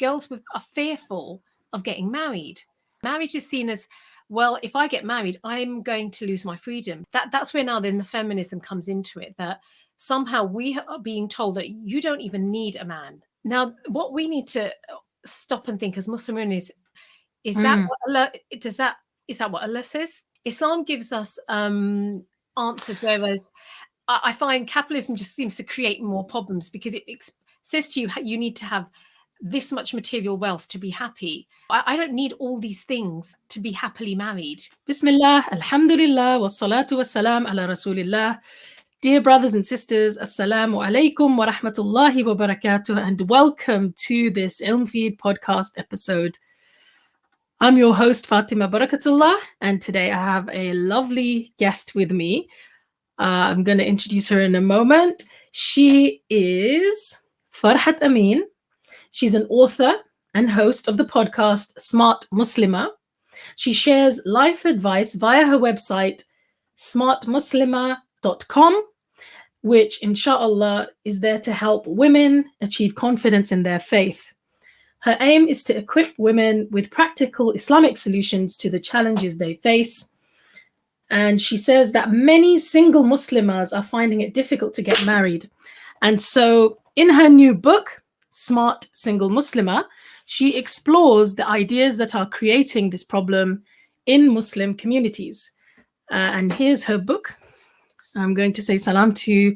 girls are fearful of getting married. Marriage is seen as, well, if I get married, I'm going to lose my freedom. That's where now then the feminism comes into it, that somehow we are being told that you don't even need a man. Now, what we need to stop and think as Muslim women is that what Allah, is that what Allah says? Islam gives us answers, whereas I find capitalism just seems to create more problems, because it says to you, you need to have this much material wealth to be happy. I don't need all these things to be happily married. Bismillah, alhamdulillah, wassalatu wassalam ala rasulillah. Dear brothers and sisters, assalamu alaikum wa rahmatullahi wa barakatuh, and welcome to this Ilm Feed podcast episode. I'm your host, Fatima Barakatullah, and today I have a lovely guest with me. I'm going to introduce her in a moment. She is Farhat Amin. She's an author and host of the podcast Smart Muslimah. She shares life advice via her website, smartmuslimah.com, which, inshallah, is there to help women achieve confidence in their faith. Her aim is to equip women with practical Islamic solutions to the challenges they face. And she says that many single Muslimas are finding it difficult to get married. And so in her new book, Smart Single Muslimah, she explores the ideas that are creating this problem in Muslim communities. And here's her book. I'm going to say salam to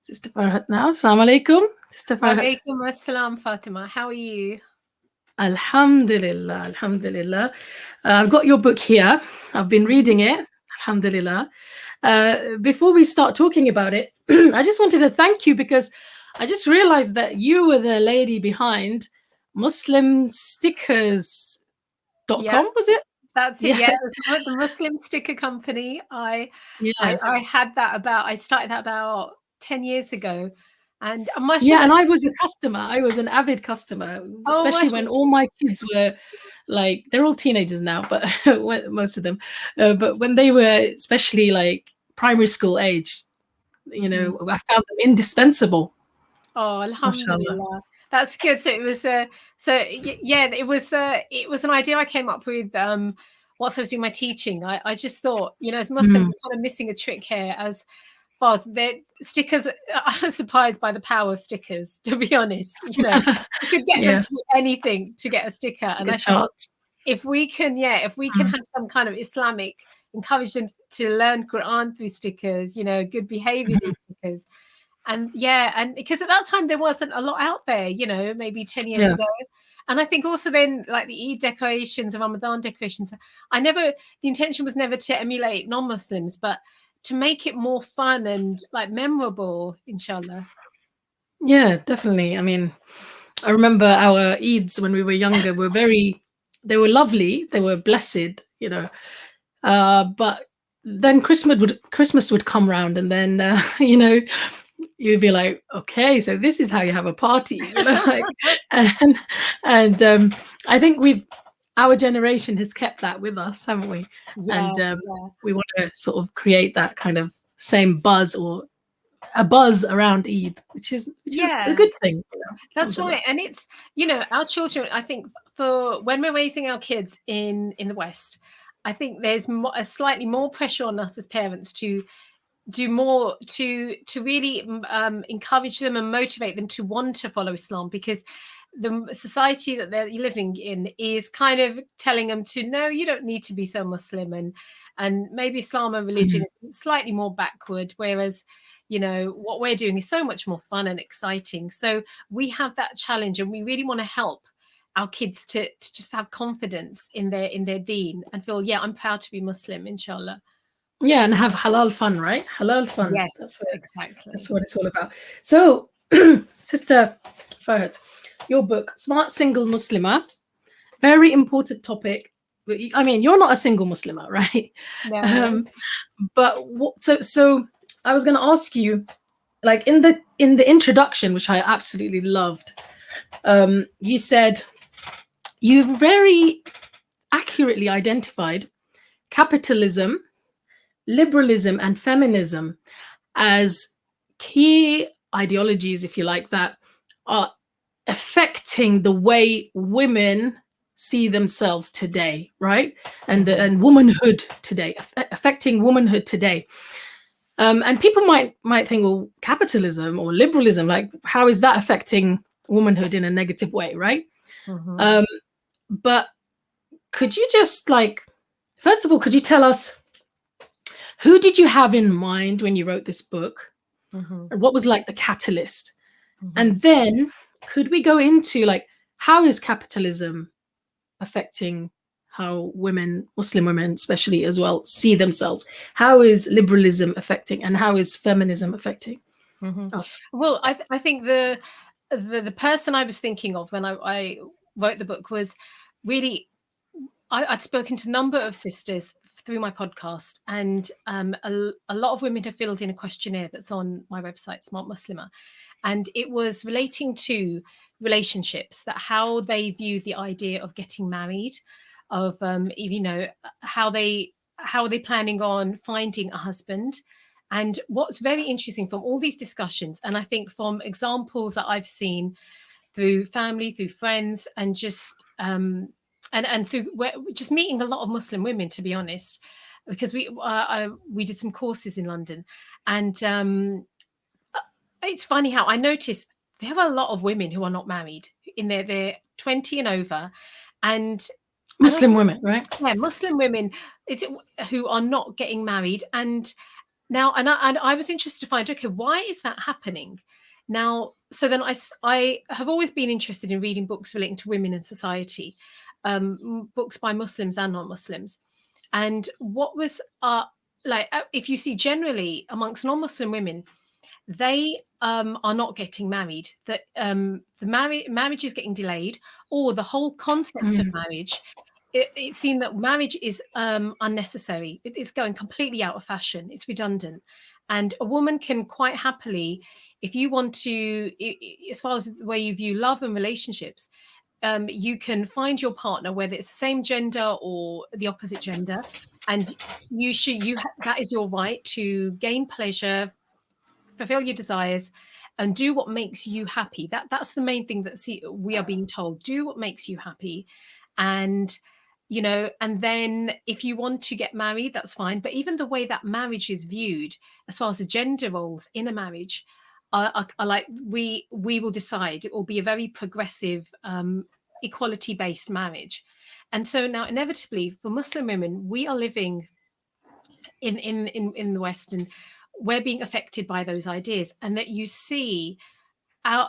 Sister Farhat now. Assalamu alaikum, Sister Farhat. Alaikum assalam, Fatima. How are you? Alhamdulillah, alhamdulillah. I've got your book here. I've been reading it. Alhamdulillah. Before we start talking about it, I just wanted to thank you, because I just realized that you were the lady behind MuslimStickers.com, was it? That's it. Yeah, it was the Muslim Sticker Company. I had that I started that about 10 years ago. And and I was a customer. I was an avid customer, especially when all my kids were like, they're all teenagers now, but most of them. But when they were especially like primary school age, I found them indispensable. Oh, alhamdulillah. That's good. So it was it was an idea I came up with whilst I was doing my teaching. I just thought, as Muslims are kind of missing a trick here, as far as their stickers. I was surprised by the power of stickers, to be honest. You could get them to do anything to get a sticker. And I thought, if we can have some kind of Islamic, encourage them to learn Quran through stickers, good behavior through stickers. And because at that time there wasn't a lot out there, maybe 10 years ago. And I think also then, like the Eid decorations, Ramadan decorations, the intention was never to emulate non-Muslims, but to make it more fun and like memorable, inshallah. Yeah, definitely. I mean, I remember our Eids when we were younger they were lovely, they were blessed, but then Christmas would come round, and then you'd be like, okay, so this is how you have a party, and I think our generation has kept that with us, haven't we? We want to sort of create that kind of same buzz, or a buzz around Eid, which is a good thing. That's right. And it's, our children, I think, for when we're raising our kids in the West, I think there's a slightly more pressure on us as parents to do more to really encourage them and motivate them to want to follow Islam, because the society that they're living in is kind of telling them to, no, you don't need to be so Muslim, and maybe Islam and religion is slightly more backward, whereas what we're doing is so much more fun and exciting. So we have that challenge, and we really want to help our kids to just have confidence in their deen and feel, I'm proud to be Muslim, inshallah. Yeah, and have halal fun, right? Halal fun. Yes, exactly. That's what it's all about. So, Sister Farhat, your book, Smart Single Muslimah, very important topic. I mean, you're not a single Muslimah, right? No. But so I was going to ask you, like in the introduction, which I absolutely loved, you said you very accurately identified capitalism, liberalism, and feminism as key ideologies, if you like, that are affecting the way women see themselves today, right? And womanhood today, affecting womanhood today. And people might think, well, capitalism or liberalism, like, how is that affecting womanhood in a negative way, right? But could you just, like, first of all, could you tell us, who did you have in mind when you wrote this book? And what was like the catalyst? And then could we go into, like, how is capitalism affecting how women, Muslim women especially as well, see themselves? How is liberalism affecting, and how is feminism affecting us? Well, I think the person I was thinking of when I wrote the book was really, I'd spoken to a number of sisters through my podcast, and a lot of women have filled in a questionnaire that's on my website, Smart Muslimah, and it was relating to relationships, that how they view the idea of getting married, of you know, how are they planning on finding a husband. And what's very interesting from all these discussions, and I think from examples that I've seen through family, through friends, and just and through just meeting a lot of Muslim women, to be honest, because we did some courses in London, and it's funny how I noticed there are a lot of women who are not married, in their 20 and over, and Muslim women, right? Yeah, Muslim women who are not getting married. And now, and I was interested to find, okay, why is that happening? Now, so then I have always been interested in reading books relating to women and society, books by Muslims and non-Muslims. And what was like, if you see generally amongst non-Muslim women, they are not getting married. That the marriage is getting delayed, or the whole concept of marriage. It's seen that marriage is unnecessary. It's going completely out of fashion. It's redundant. And a woman can quite happily, if you want to, as far as the way you view love and relationships, you can find your partner, whether it's the same gender or the opposite gender, and that is your right to gain pleasure, fulfill your desires, and do what makes you happy. That's the main thing that we are being told. Do what makes you happy. And you know, and then if you want to get married, that's fine. But even the way that marriage is viewed, as far as the gender roles in a marriage, are like, we will decide. It will be a very progressive, equality-based marriage. And so now, inevitably, for Muslim women, we are living in the West, and we're being affected by those ideas. And that you see,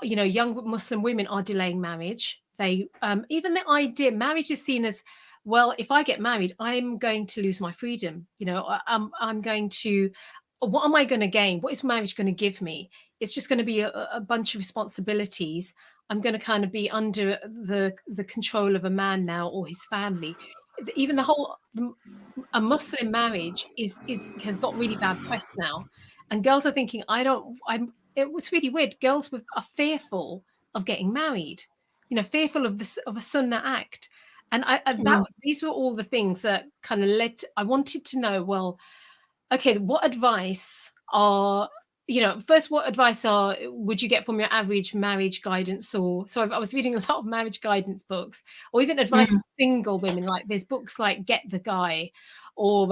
you know, young Muslim women are delaying marriage. They even the idea marriage is seen as, well, if I get married, I'm going to lose my freedom. You know, I'm going to, what am I going to gain? What is marriage going to give me? It's just going to be a bunch of responsibilities. I'm going to kind of be under the control of a man now, or his family. Even the whole, a Muslim marriage has got really bad press now, and girls are thinking, it was really weird. Girls are fearful of getting married, you know, fearful of a sunnah act. And these were all the things that kind of led I wanted to know, well, okay, what advice would you get from your average marriage guidance? Or so I was reading a lot of marriage guidance books, or even advice for single women. Like there's books like Get the Guy, or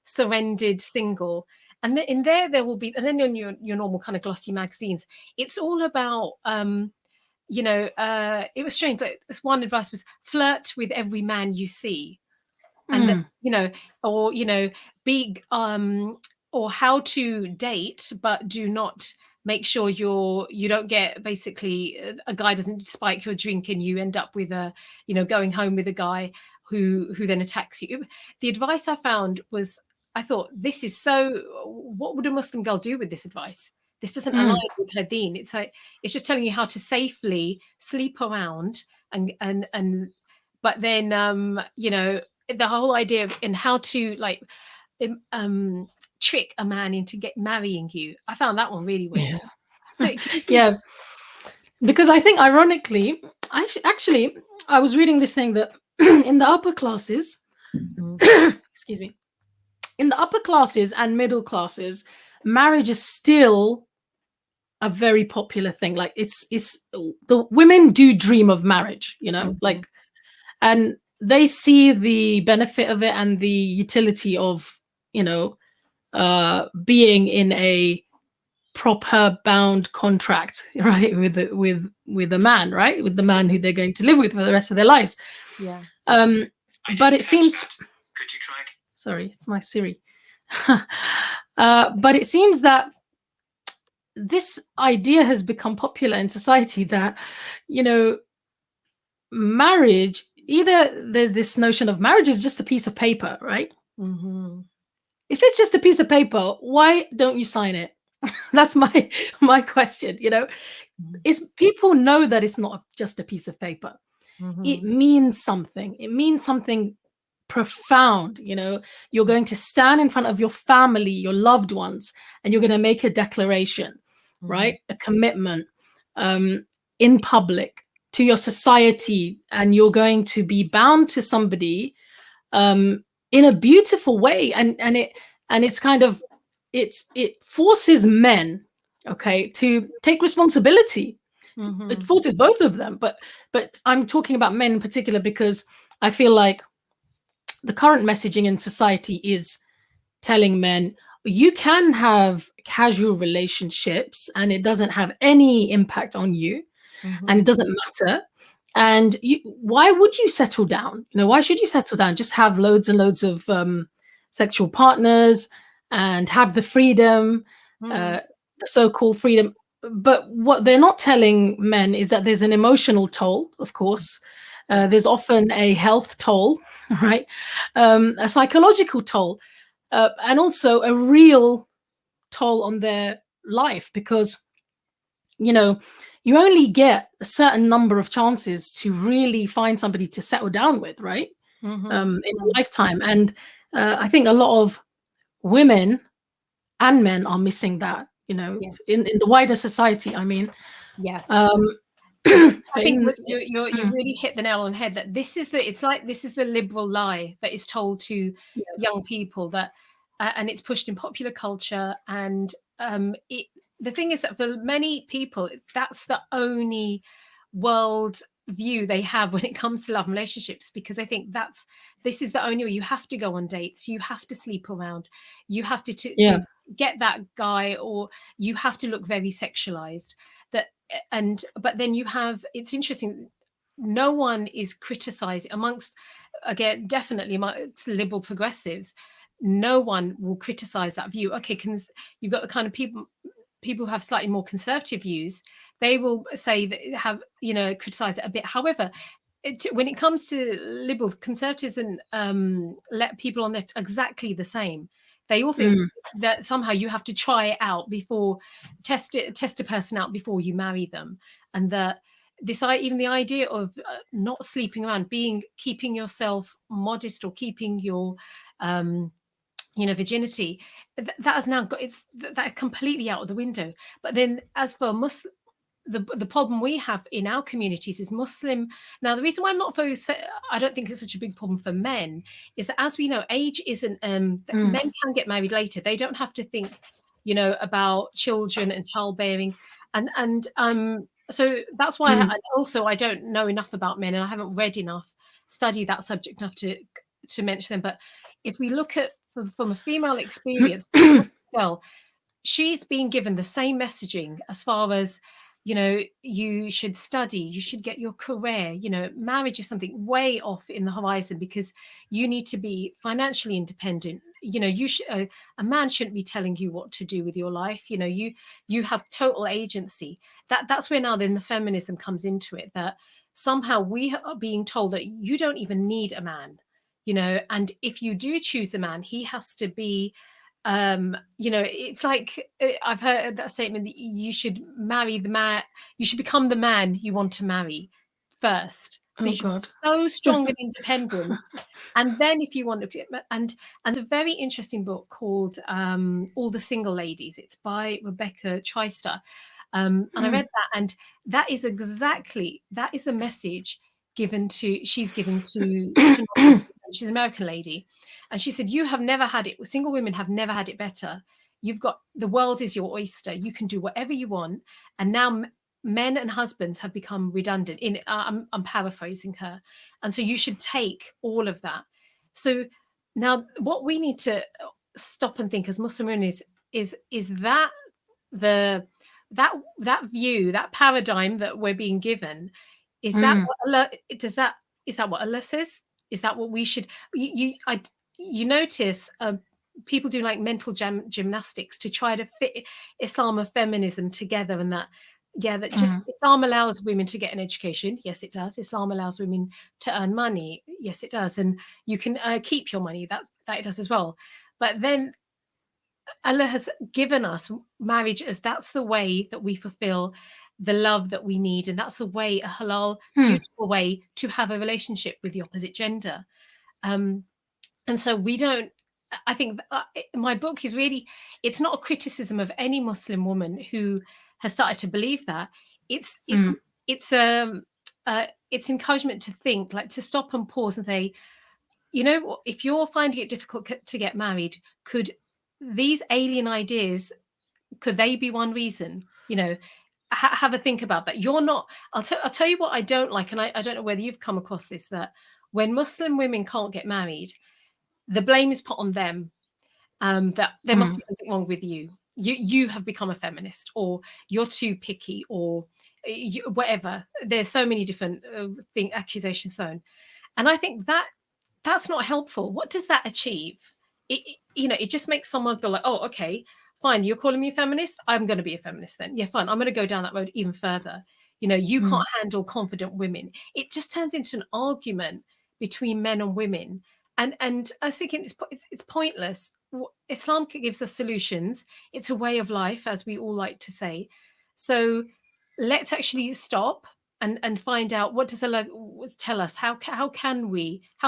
Surrendered Single. And in there will be, and then on your normal kind of glossy magazines, it's all about you know, it was strange, but this one advice was, flirt with every man you see. And that's, you know, or, you know, be, or how to date, but do not make sure you don't get, basically, a guy doesn't spike your drink and you end up with you know, going home with a guy who then attacks you. The advice I found was, I thought, this is what would a Muslim girl do with this advice? This doesn't align with her deen. It's like, it's just telling you how to safely sleep around and but then you know, the whole idea of, and how to like trick a man into marrying you. I found that one really weird. Yeah. So yeah, because I think, ironically, I was reading this thing that in the upper classes, excuse me, in the upper classes and middle classes, marriage is still a very popular thing. Like it's the women do dream of marriage, you know, like, and they see the benefit of it and the utility of, you know, being in a proper bound contract, right, with a man, right, with the man who they're going to live with for the rest of their lives. Yeah. But it seems, could you try? Sorry, it's my Siri. But it seems that this idea has become popular in society that, you know, marriage, either there's this notion of marriage is just a piece of paper, right? If it's just a piece of paper, why don't you sign it? That's my question, you know. Is people know that it's not just a piece of paper. It means something. It means something profound, you know. You're going to stand in front of your family, your loved ones, and you're going to make a declaration, right? A commitment in public to your society, and you're going to be bound to somebody in a beautiful way, and it's kind of, it forces men, okay, to take responsibility. It forces both of them, but I'm talking about men in particular because I feel like the current messaging in society is telling men you can have casual relationships and it doesn't have any impact on you, and it doesn't matter. And why would you settle down? You know, why should you settle down? Just have loads and loads of sexual partners and have the freedom, the so-called freedom. But what they're not telling men is that there's an emotional toll, of course. There's often a health toll, right? A psychological toll, and also a real toll on their life, because, you know, you only get a certain number of chances to really find somebody to settle down with, right? In a lifetime. And I think a lot of women and men are missing that, you know, in the wider society, I mean. Yeah. I think you Mm. really hit the nail on the head, that this is the liberal lie that is told to young people, that and it's pushed in popular culture, and the thing is that for many people that's the only world view they have when it comes to love and relationships, because they think this is the only way. You have to go on dates, you have to sleep around, you have to get that guy, or you have to look very sexualized. But then you have, it's interesting, no one is criticizing amongst, again, definitely amongst liberal progressives, no one will criticize that view. Okay, you've got the kind of people who have slightly more conservative views, they will say that, have, you know, criticize it a bit. However, when it comes to liberals, conservatives and let people on there exactly the same. They all think that somehow you have to try it out before, test a person out before you marry them, and that even the idea of not sleeping around, keeping yourself modest, or keeping your you know, virginity, that has now got, that completely out of the window. But then as for the problem we have in our communities is Muslim. Now, the reason why I don't think it's such a big problem for men is that, as we know, age isn't, men can get married later. They don't have to think, you know, about children and childbearing. And so that's why I don't know enough about men, and I haven't read enough, studied that subject enough to mention them. But if we look at from a female experience, girl, she's been given the same messaging as far as, you know, you should study, you should get your career, you know, marriage is something way off in the horizon because you need to be financially independent. You know, a man shouldn't be telling you what to do with your life. You know, you have total agency. That's where now then the feminism comes into it, that somehow we are being told that you don't even need a man, you know, and if you do choose a man, he has to be, you know, it's like, I've heard that statement that you should marry the man, you should become the man you want to marry first. So you should be so strong and independent, and then if you want to, and a very interesting book called All the Single Ladies, it's by Rebecca Traister, and I read that, and that is the message she's given to she's an American lady, and she said, you have never had it, single women have never had it better. you've got, the world is your oyster, you can do whatever you want. And now men and husbands have become redundant. I'm paraphrasing her, and so you should take all of that. So now what we need to stop and think as Muslim women is that that view, that paradigm that we're being given, is that what Allah, is that what Allah says? Is that what we should, you notice people do like mental gymnastics to try to fit Islam and feminism together, and that, yeah, that just Islam allows women to get an education. Yes, it does. Islam allows women to earn money. Yes, it does. And you can keep your money. That it does as well. But then Allah has given us marriage as that's the way that we fulfill the love that we need. And that's the way, a halal, beautiful way to have a relationship with the opposite gender. And so we don't, I think my book is really, it's not a criticism of any Muslim woman who has started to believe that. It's encouragement to think, like, to stop and pause and say, you know, if you're finding it difficult to get married, could these alien ideas, could they be one reason? You know, have a think about that. You're not, I'll tell you what I don't like, and I don't know whether you've come across this, that when Muslim women can't get married, the blame is put on them, that there must be something wrong with you. You have become a feminist, or you're too picky, or whatever. There's so many different accusations thrown. And I think that's not helpful. What does that achieve? It just makes someone feel like, oh, okay, fine, you're calling me a feminist, I'm going to be a feminist then. Yeah, fine, I'm going to go down that road even further. You can't handle confident women. It just turns into an argument between men and women. And I was thinking it's pointless. Islam gives us solutions. It's a way of life, as we all like to say. So let's actually stop and find out, what does Allah tell us? How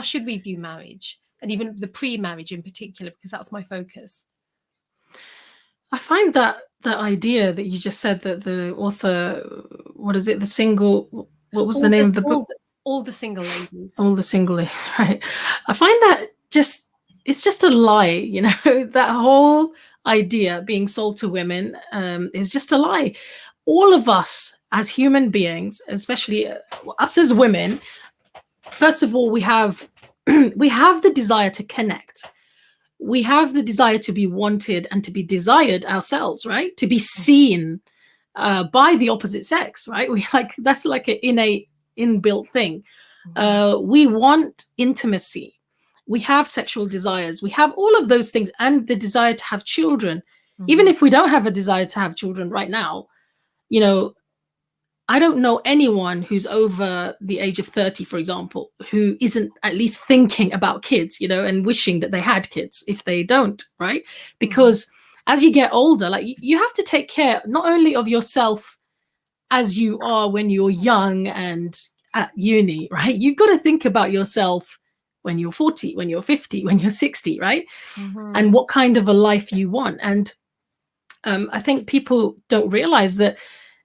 should we view marriage, and even the pre-marriage in particular, because that's my focus. I find that idea that you just said, that the author, what is it, the single, what was the name of the book? All the single ladies. All the single ladies, right? I find that it's just a lie, that whole idea being sold to women is just a lie. All of us as human beings, especially us as women, first of all, we have the desire to connect. We have the desire to be wanted and to be desired ourselves, right? To be seen by the opposite sex, right? That's like an innate, inbuilt thing. We want intimacy. We have sexual desires. We have all of those things, and the desire to have children. Even if we don't have a desire to have children right now, I don't know anyone who's over the age of 30, for example, who isn't at least thinking about kids, and wishing that they had kids if they don't, right? Because as you get older, like, you have to take care not only of yourself as you are when you're young and at uni, right? You've got to think about yourself when you're 40, when you're 50, when you're 60, right? And what kind of a life you want. And I think people don't realize that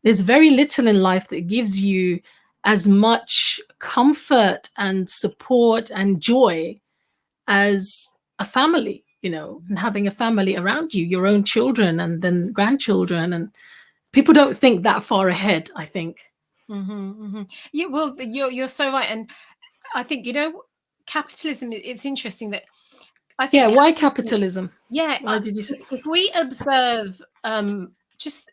there's very little in life that gives you as much comfort and support and joy as a family, and having a family around you, your own children and then grandchildren. And people don't think that far ahead, I think. Yeah, well, you're so right. And I think, capitalism, it's interesting that I think. Yeah, why capitalism? Yeah. Why did you say? If we observe just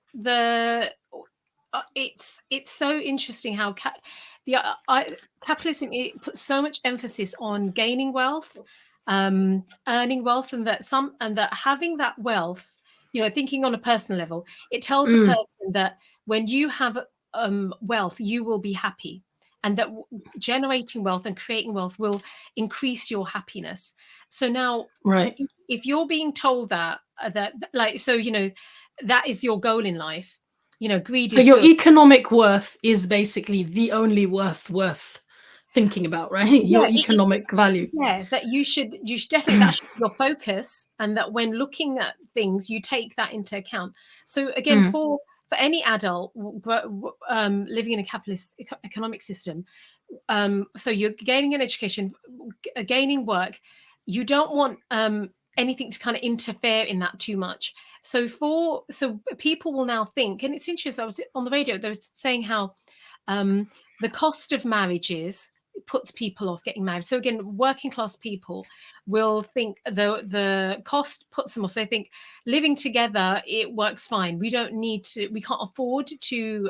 it's so interesting how capitalism, it puts so much emphasis on gaining wealth, earning wealth, and that having that wealth, thinking on a personal level, it tells a person that when you have wealth, you will be happy, and that generating wealth and creating wealth will increase your happiness. So now, right, if you're being told that that is your goal in life, greed is. So your economic worth is basically the only worth thinking about, right? Yeah, your economic value. Yeah, that you should definitely, that should be your focus, and that when looking at things, you take that into account. So again, for any adult living in a capitalist economic system, so you're gaining an education, gaining work, you don't want anything to kind of interfere in that too much. So people will now think, and it's interesting, I was on the radio, they was saying how the cost of marriages puts people off getting married. So again, working class people will think the cost puts them off. So they think living together, it works fine. We can't afford to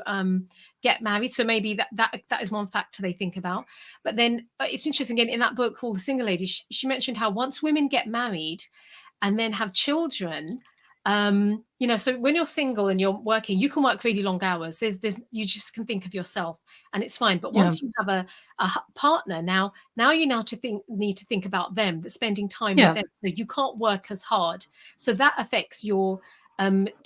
get married. So maybe that is one factor they think about. But then it's interesting, again, in that book called The Single Lady, she mentioned how once women get married and then have children, so when you're single and you're working, you can work really long hours. There's you just can think of yourself and it's fine. But once you have a partner, now you need to think about them, that spending time with them. So you can't work as hard. So that affects your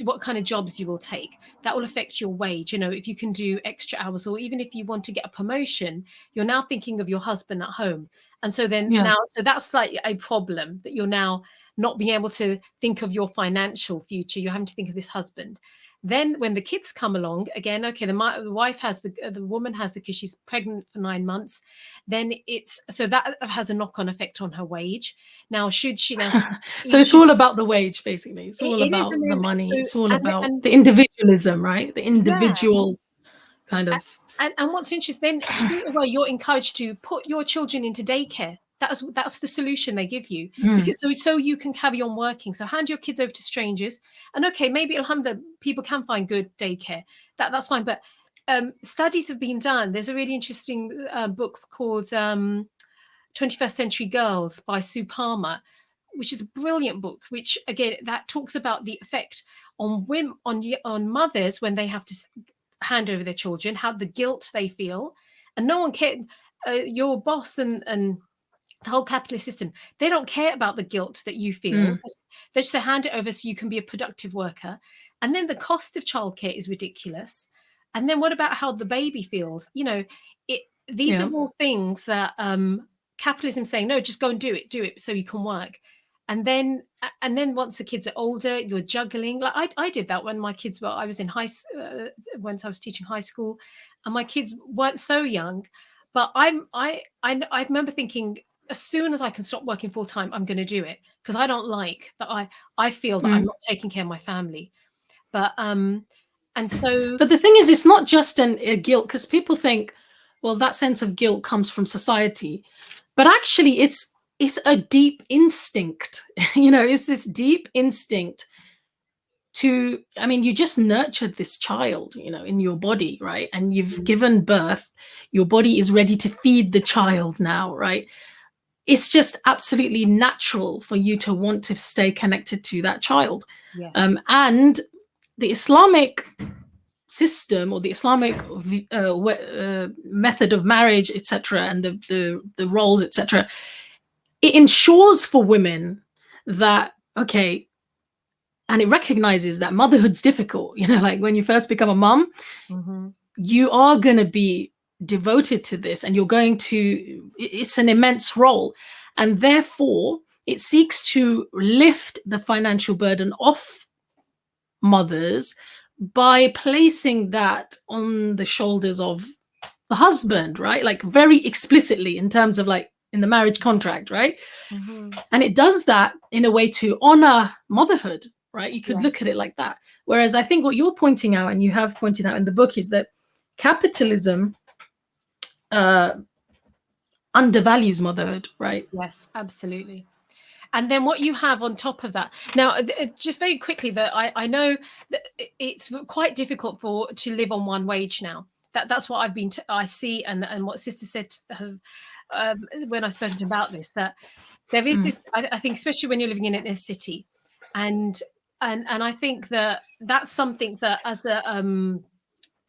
what kind of jobs you will take. That will affect your wage. If you can do extra hours, or even if you want to get a promotion, you're now thinking of your husband at home. And so then so that's like a problem, that you're now not being able to think of your financial future. You're having to think of this husband. Then when the kids come along, again, okay, the wife has the woman has the, because she's pregnant for 9 months, then that has a knock-on effect on her wage. Now, should she now? So it's all about the wage, basically. It's all about the money. It's all about the individualism, right? The individual kind of. And what's interesting, then straight away you're encouraged to put your children into daycare. That's the solution they give you, because so you can carry on working. So hand your kids over to strangers, and okay, maybe alhamdulillah, people can find good daycare. That's fine. But studies have been done. There's a really interesting book called 21st Century Girls by Sue Palmer, which is a brilliant book, which again, that talks about the effect on women, on mothers when they have to hand over their children, how the guilt they feel. And no one cares. Your boss and the whole capitalist system, they don't care about the guilt that you feel. They just hand it over so you can be a productive worker. And then the cost of childcare is ridiculous. And then what about how the baby feels? These are all things that capitalism is saying, no, just go and do it so you can work. And then once the kids are older, you're juggling. Like I did that when my kids were, I was in once I was teaching high school, and my kids weren't so young. But I remember thinking, as soon as I can stop working full time, I'm going to do it, because I don't like that. I feel that I'm not taking care of my family. But and so. But the thing is, it's not just a guilt, because people think, well, that sense of guilt comes from society, but actually, it's a deep instinct. It's this deep instinct to, you just nurtured this child, in your body, right? And you've given birth. Your body is ready to feed the child now, right? It's just absolutely natural for you to want to stay connected to that child. Yes. And the Islamic system, or the Islamic method of marriage, etc., and the roles, etc., it ensures for women that, okay, and it recognizes that motherhood's difficult. Like when you first become a mom, you are going to be devoted to this, and it's an immense role, and therefore it seeks to lift the financial burden off mothers by placing that on the shoulders of the husband, right? Like very explicitly, in terms of like in the marriage contract, right? And it does that in a way to honor motherhood, right? You could look at it like that. Whereas I think what you're pointing out, and you have pointed out in the book, is that capitalism undervalues motherhood, right? Yes, absolutely. And then what you have on top of that, now, just very quickly, that I know that it's quite difficult to live on one wage now. That's what I see, and what Sister said when I spoke to him about this, that there is this, I think, especially when you're living in a city, and I think that's something that, as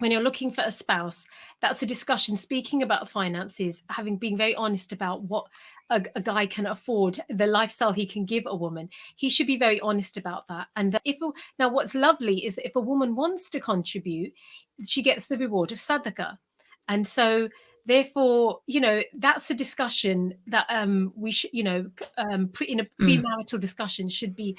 when you're looking for a spouse, that's a discussion, speaking about finances, being very honest about what a guy can afford, the lifestyle he can give a woman. He should be very honest about that. And that now what's lovely is that if a woman wants to contribute, she gets the reward of sadaqah. And so therefore, that's a discussion that we should, in a premarital discussion should be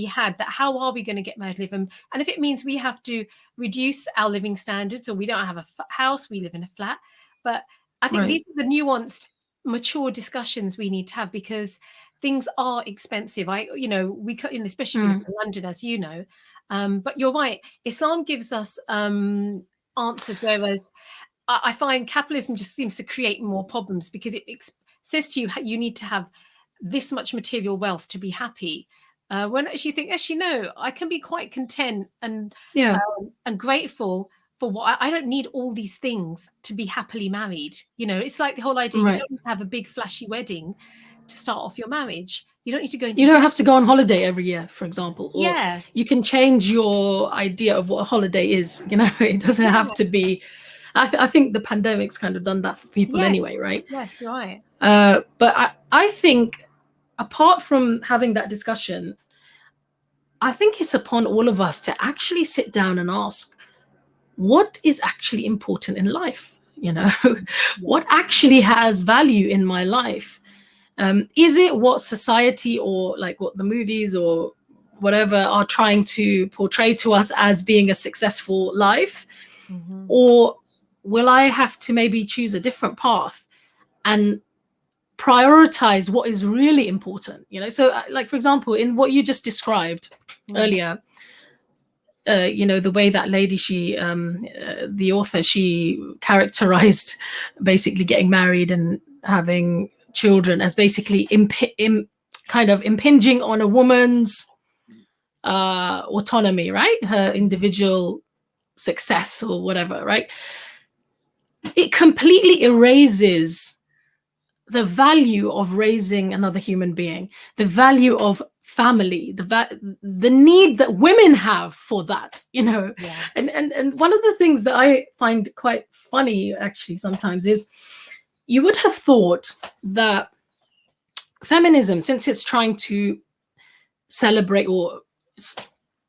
had, that how are we going to get married, live, and if it means we have to reduce our living standards, or we don't have a house, we live in a flat. But I think these are the nuanced, mature discussions we need to have, because things are expensive. We cut in, especially in Mm. London, as you know. But you're right. Islam gives us answers, whereas I find capitalism just seems to create more problems, because it says to you you need to have this much material wealth to be happy. When actually you think, actually, no, I can be quite content Yeah. and grateful for what I don't need all these things to be happily married. It's like the whole idea, you Right. don't need to have a big flashy wedding to start off your marriage. You don't need to go into You don't debt. have to go on holiday every year, for example, or Yeah, you can change your idea of what a holiday is. It doesn't yeah, have to be. I think the pandemic's kind of done that for people yes, anyway, right? yes, you're right. But I think, apart from having that discussion, I think it's upon all of us to actually sit down and ask, what is actually important in life? Yeah. What actually has value in my life? Is it what society, or like what the movies or whatever are trying to portray to us as being a successful life? Mm-hmm. Or will I have to maybe choose a different path and prioritize what is really important? So like, for example, in what you just described Mm. earlier, the way that lady, the author, she characterized basically getting married and having children as basically kind of impinging on a woman's autonomy, right? Her individual success or whatever, right? It completely erases the value of raising another human being, the value of family, the need that women have for that. Yeah. And one of the things that I find quite funny actually sometimes is, you would have thought that feminism, since it's trying to celebrate, or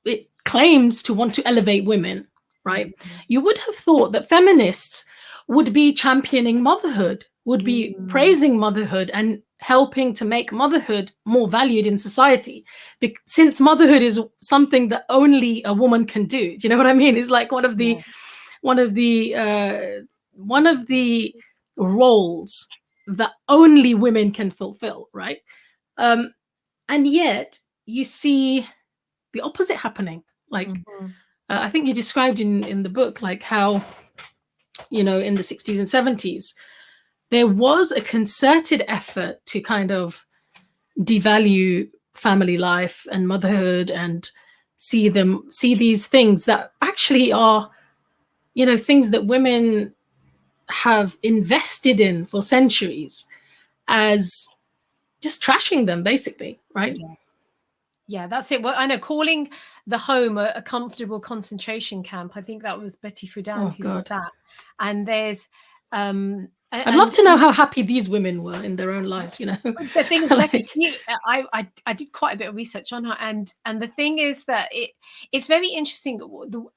it claims to want to elevate women, right? Mm-hmm. You would have thought that feminists would be championing motherhood, would be Mm. praising motherhood and helping to make motherhood more valued in society, since motherhood is something that only a woman can do. Do you know what I mean? It's like one of the Yeah. one of the uh, one of the roles that only women can fulfill, right? And yet you see the opposite happening. Like, Mm-hmm. I think you described in the book, like how, in the 60s and 70s, there was a concerted effort to kind of devalue family life and motherhood, and see these things that actually are, things that women have invested in for centuries, as just trashing them, basically, right? Yeah. Yeah, that's it. Well, I know, calling the home a comfortable concentration camp. I think that was Betty Friedan Oh who said God. that. And there's I'd love and to know how happy these women were in their own lives, the thing is, Betty, like, I did quite a bit of research on her, and the thing is that it's very interesting.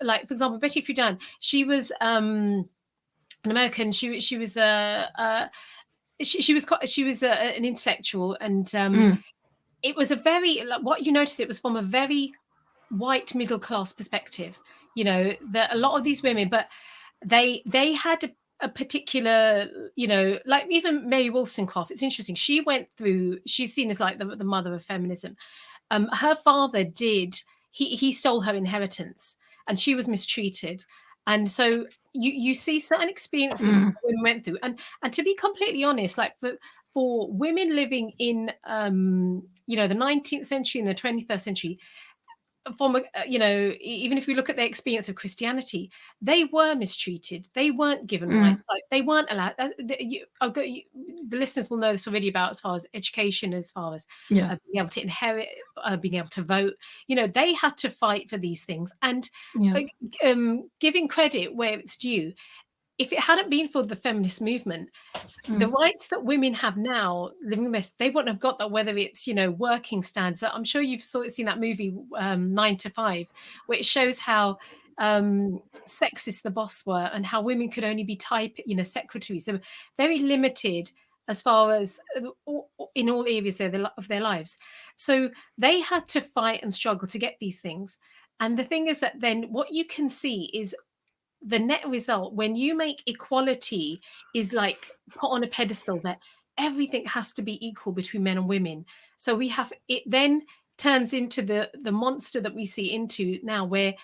Like, for example, Betty Friedan, she was an American. She was an intellectual, and mm, it was a very, like, what you notice, it was from a very white middle class perspective. That a lot of these women, but they had a particular, like even Mary Wollstonecraft. It's interesting. She's seen as like the mother of feminism. Her father did he stole her inheritance, and she was mistreated, and so you see certain experiences that mm, women went through, and to be completely honest, like for women living in the 19th century and the 21st century, from even if we look at their experience of Christianity, they were mistreated. They weren't given mm, rights. Like, they weren't allowed. The listeners will know this already, about as far as education, as far as yeah, being able to inherit, being able to vote. They had to fight for these things, and yeah, uh, giving credit where it's due, if it hadn't been for the feminist movement, the mm, rights that women have now, living in this, they wouldn't have got that. Whether it's working standards, I'm sure you've seen that movie 9 to 5, where it shows how sexist the boss were, and how women could only be secretaries. They were very limited as far as in all areas of their lives. So they had to fight and struggle to get these things. And the thing is that then what you can see is the net result when you make equality is like put on a pedestal, that everything has to be equal between men and women. So we have, it then turns into the monster that we see into now, where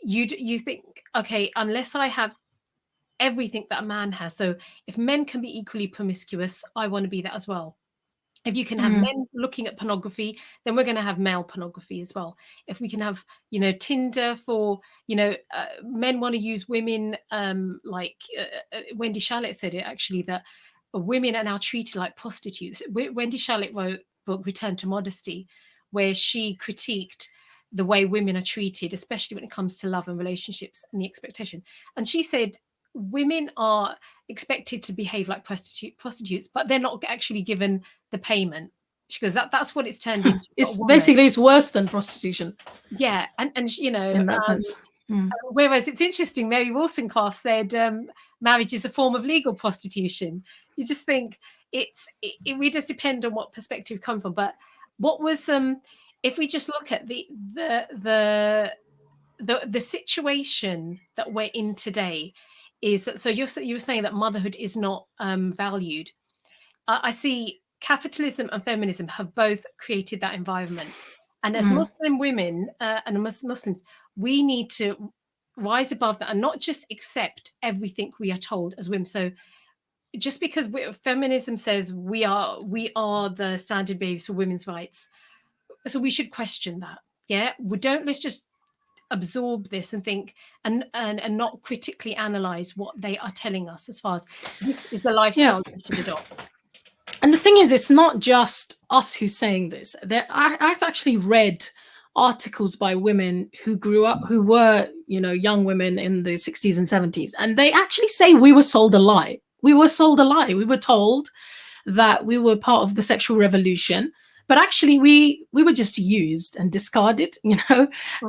you think, okay, unless I have everything that a man has, so if men can be equally promiscuous, I want to be that as well. If you can have men looking at pornography, then we're going to have male pornography as well. If we can have, Tinder for, men want to use women, like Wendy Shallitt said it actually, that women are now treated like prostitutes. Wendy Shallitt wrote a book, Return to Modesty, where she critiqued the way women are treated, especially when it comes to love and relationships and the expectation. And she said, women are expected to behave like prostitutes, but they're not actually given the payment. She goes, that's what it's turned into. It's basically, it's worse than prostitution. Yeah, and in that sense. Whereas it's interesting, Mary Wollstonecraft said marriage is a form of legal prostitution. You just think it really does depend on what perspective you come from. But what was if we just look at the situation that we're in today, is that, so you were saying that motherhood is not valued. I see capitalism and feminism have both created that environment. And as Muslim women and Muslims, we need to rise above that and not just accept everything we are told as women. So just because feminism says we are the standard bearers for women's rights, so we should question that. Yeah, let's just absorb this and think and not critically analyze what they are telling us as far as this is the lifestyle we should adopt. And the thing is, it's not just us who's saying this. I've actually read articles by women who grew up, who were, young women in the 60s and 70s, and they actually say we were sold a lie. We were sold a lie. We were told that we were part of the sexual revolution, but actually we were just used and discarded,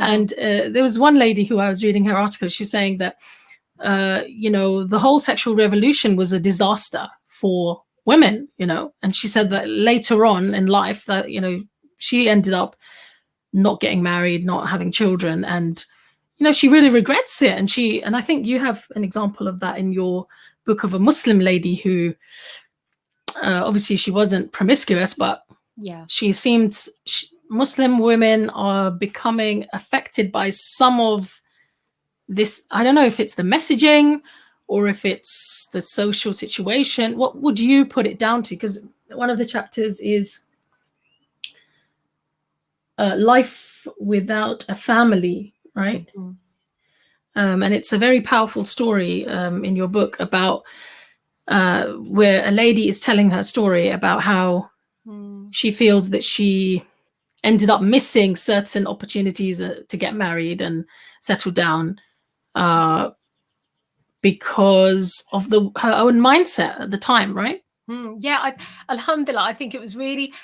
And there was one lady who I was reading her article. She was saying that, the whole sexual revolution was a disaster for women, and she said that later on in life that, she ended up not getting married, not having children, and, she really regrets it. And I think you have an example of that in your book, of a Muslim lady who, obviously she wasn't promiscuous, but she seemed, Muslim women are becoming affected by some of this. I don't know if it's the messaging or if it's the social situation. What would you put it down to? Because one of the chapters is life without a family, right? And it's a very powerful story in your book about where a lady is telling her story about how she feels that she ended up missing certain opportunities to get married and settle down because of her own mindset at the time, right? Yeah, alhamdulillah, I think it was really,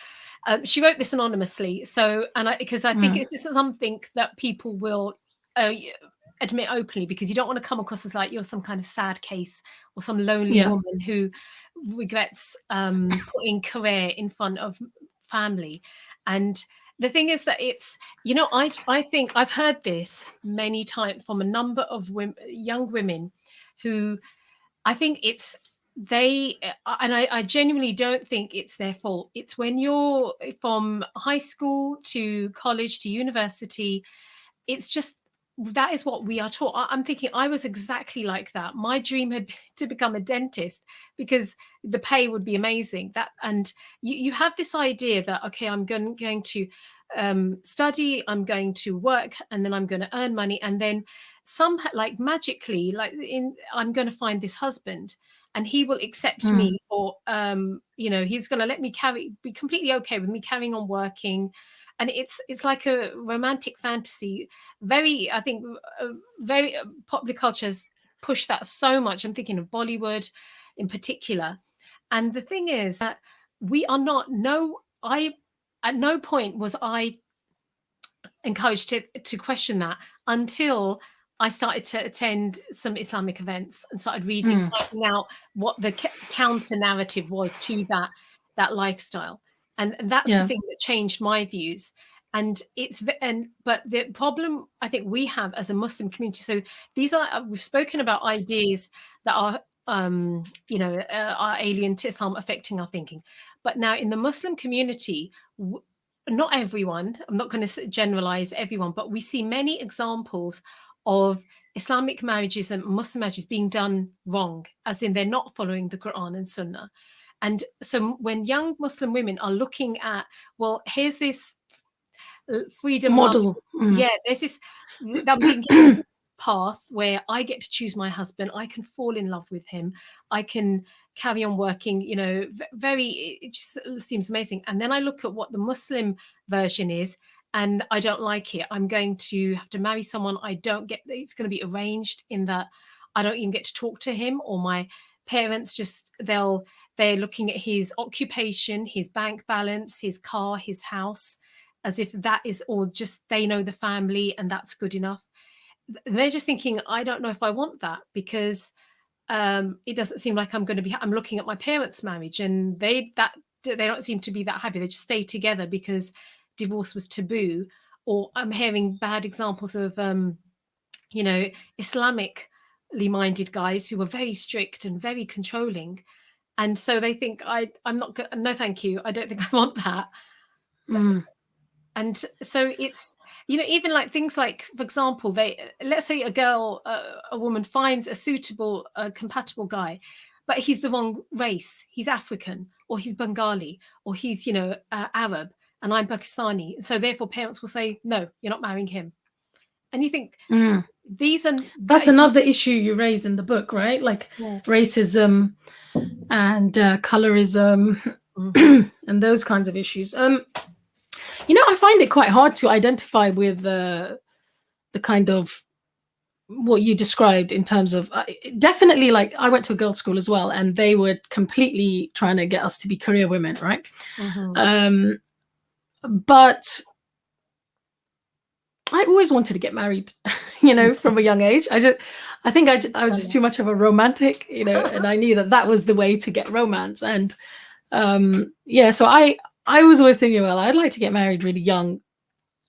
she wrote this anonymously. So, because I think it's just something that people will admit openly, because you don't want to come across as like you're some kind of sad case or some lonely woman who regrets putting career in front of family. And the thing is that it's, I think I've heard this many times from a number of young women who I think I genuinely don't think it's their fault. It's when you're from high school to college to university, it's just, that is what we are taught. I'm thinking I was exactly like that. My dream had been to become a dentist because the pay would be amazing. And you have this idea that, okay, I'm going to study, I'm going to work, and then I'm going to earn money, and then like magically, I'm going to find this husband and he will accept me, or he's going to let me be completely okay with me carrying on working. And it's like a romantic fantasy. I think very popular culture has pushed that so much. I'm thinking of Bollywood in particular. And the thing is that we are not, at no point was I encouraged to question that until I started to attend some Islamic events and started reading, finding out what the counter narrative was to that lifestyle. And that's the thing that changed my views. And but the problem I think we have as a Muslim community, so we've spoken about ideas that are are alien to Islam affecting our thinking. But now in the Muslim community, not everyone, I'm not going to generalize everyone, but we see many examples of Islamic marriages and Muslim marriages being done wrong, as in they're not following the Quran and Sunnah. And so when young Muslim women are looking at, well, here's this freedom love, model. yeah, there's this, I'm being given this path where I get to choose my husband, I can fall in love with him, I can carry on working, it just seems amazing. And then I look at what the Muslim version is, and I don't like it. I'm going to have to marry someone I don't get, it's going to be arranged in that I don't even get to talk to him, or my parents just, they're looking at his occupation, his bank balance, his car, his house, as if that is all, just they know the family and that's good enough. They're just thinking, I don't know if I want that, because it doesn't seem like I'm looking at my parents' marriage, and they don't seem to be that happy. They just stay together because divorce was taboo. Or I'm hearing bad examples of Islamically minded guys who are very strict and very controlling, and so they think I'm not no thank you, I don't think I want that. And so it's, even like things like, for example, let's say a woman finds a suitable, compatible guy, but he's the wrong race. He's African, or he's Bengali, or he's, Arab, and I'm Pakistani. So therefore parents will say, no, you're not marrying him. And you think, that's another issue you raise in the book, right? Like racism and colorism, and those kinds of issues. I find it quite hard to identify with the kind of what you described in terms of definitely, like, I went to a girls' school as well, and they were completely trying to get us to be career women, right? But I always wanted to get married, from a young age. I think I was just too much of a romantic, and I knew that was the way to get romance. And so I was always thinking, well, I'd like to get married really young,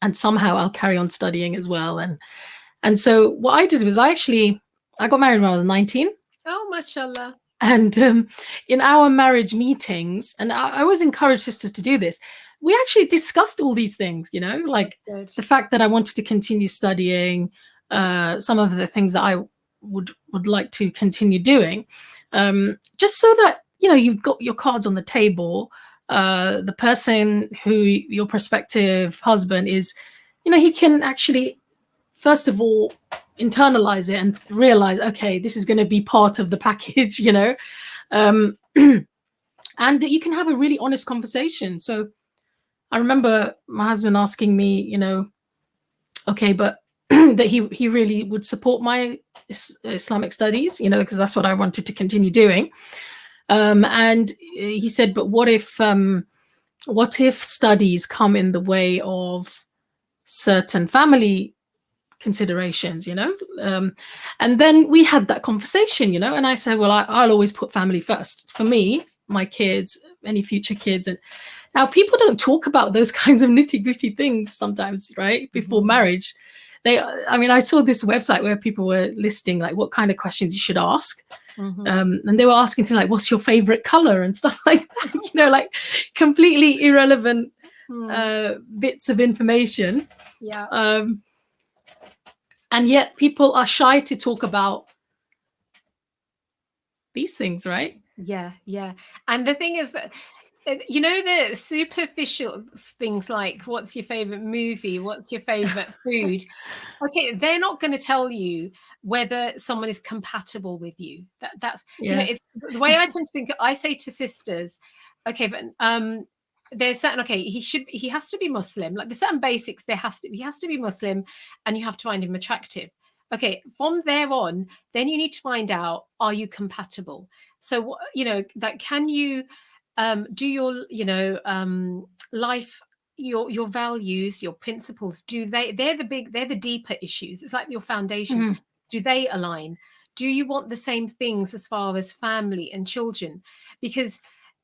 and somehow I'll carry on studying as well. And so what I did was I got married when I was 19. Oh, mashallah. And in our marriage meetings, and I always encourage sisters to do this, we actually discussed all these things, like the fact that I wanted to continue studying, some of the things that I would like to continue doing, just so that, you've got your cards on the table. The person who your prospective husband is, he can actually, first of all, internalize it and realize, okay, this is going to be part of the package, and that you can have a really honest conversation. So I remember my husband asking me, okay, but that he really would support my Islamic studies, because that's what I wanted to continue doing. And he said, but what if studies come in the way of certain family considerations, and then we had that conversation, and I said, well, I'll always put family first. For me, my kids, any future kids. And now people don't talk about those kinds of nitty-gritty things sometimes, right? Before marriage. I saw this website where people were listing like what kind of questions you should ask. And they were asking things like, what's your favorite color and stuff like that, like completely irrelevant bits of information. And yet people are shy to talk about these things, right? Yeah. And the thing is that, the superficial things like, what's your favorite movie? What's your favorite food? Okay, they're not going to tell you whether someone is compatible with you. That's it's the way I tend to think. I say to sisters, okay, but there's certain, he has to be Muslim. Like there's certain basics. He has to be Muslim, and you have to find him attractive. Okay, from there on, then you need to find out, are you compatible? So that can you do your life, your values, your principles, they're the deeper issues. It's like your foundations. Do they align? Do you want the same things as far as family and children? Because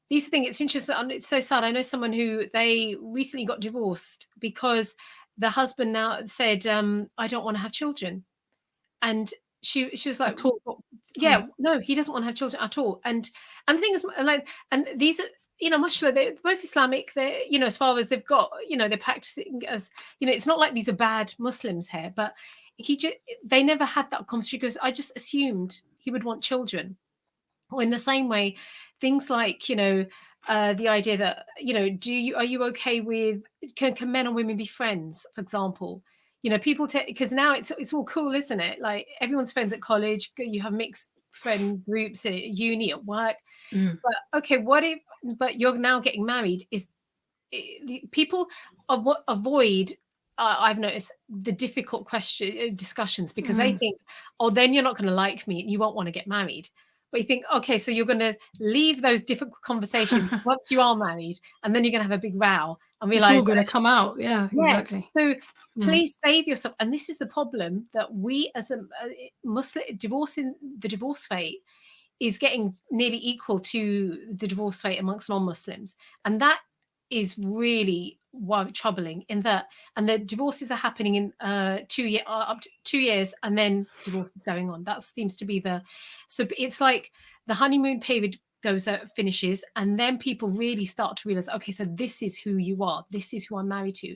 these things, it's interesting, it's so sad. I know someone who, they recently got divorced because the husband now said, I don't want to have children. And she was like, At all. yeah, no, he doesn't want to have children at all. And the thing is, like, and these are, you know, mashallah, they're both Islamic. They're, you know, as far as they've got, you know, they're practicing as, you know, it's not like these are bad Muslims here, but they never had that conversation because I just assumed he would want children. Or in the same way, things like, you know, the idea that, you know, are you okay with, can men and women be friends, for example? You know, people because now it's all cool, isn't it? Like everyone's friends at college, you have mixed friend groups at uni, at work. But okay, but you're now getting married, is people avoid, I've noticed, the difficult discussions because they think, oh, then you're not going to like me and you won't want to get married. But you think, okay, so you're going to leave those difficult conversations once you are married, and then you're going to have a big row and It's all realize going to come out. Yeah, exactly. So please save yourself. And this is the problem, that we as a Muslim, divorcing the divorce rate is getting nearly equal to the divorce rate amongst non-Muslims, and that is really troubling. In that, and the divorces are happening in up to 2 years, and then divorce is going on. That seems to be so it's like the honeymoon period finishes, and then people really start to realize, okay, so this is who you are, this is who I'm married to.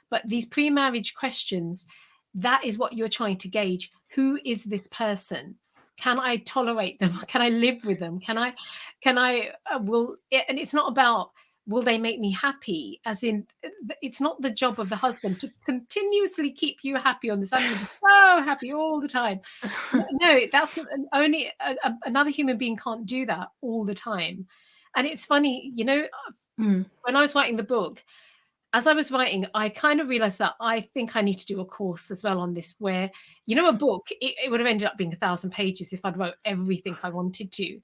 But these pre-marriage questions, that is what you're trying to gauge. Who is this person? Can I tolerate them? Can I live with them? And it's not about, will they make me happy? As in, it's not the job of the husband to continuously keep you happy on this. I'm going to be so happy all the time. No, that's only another human being can't do that all the time. And it's funny, you know, when I was writing the book, as I was writing, I kind of realized that I think I need to do a course as well on this, where, you know, a book, it would have ended up being 1,000 pages if I'd wrote everything I wanted to.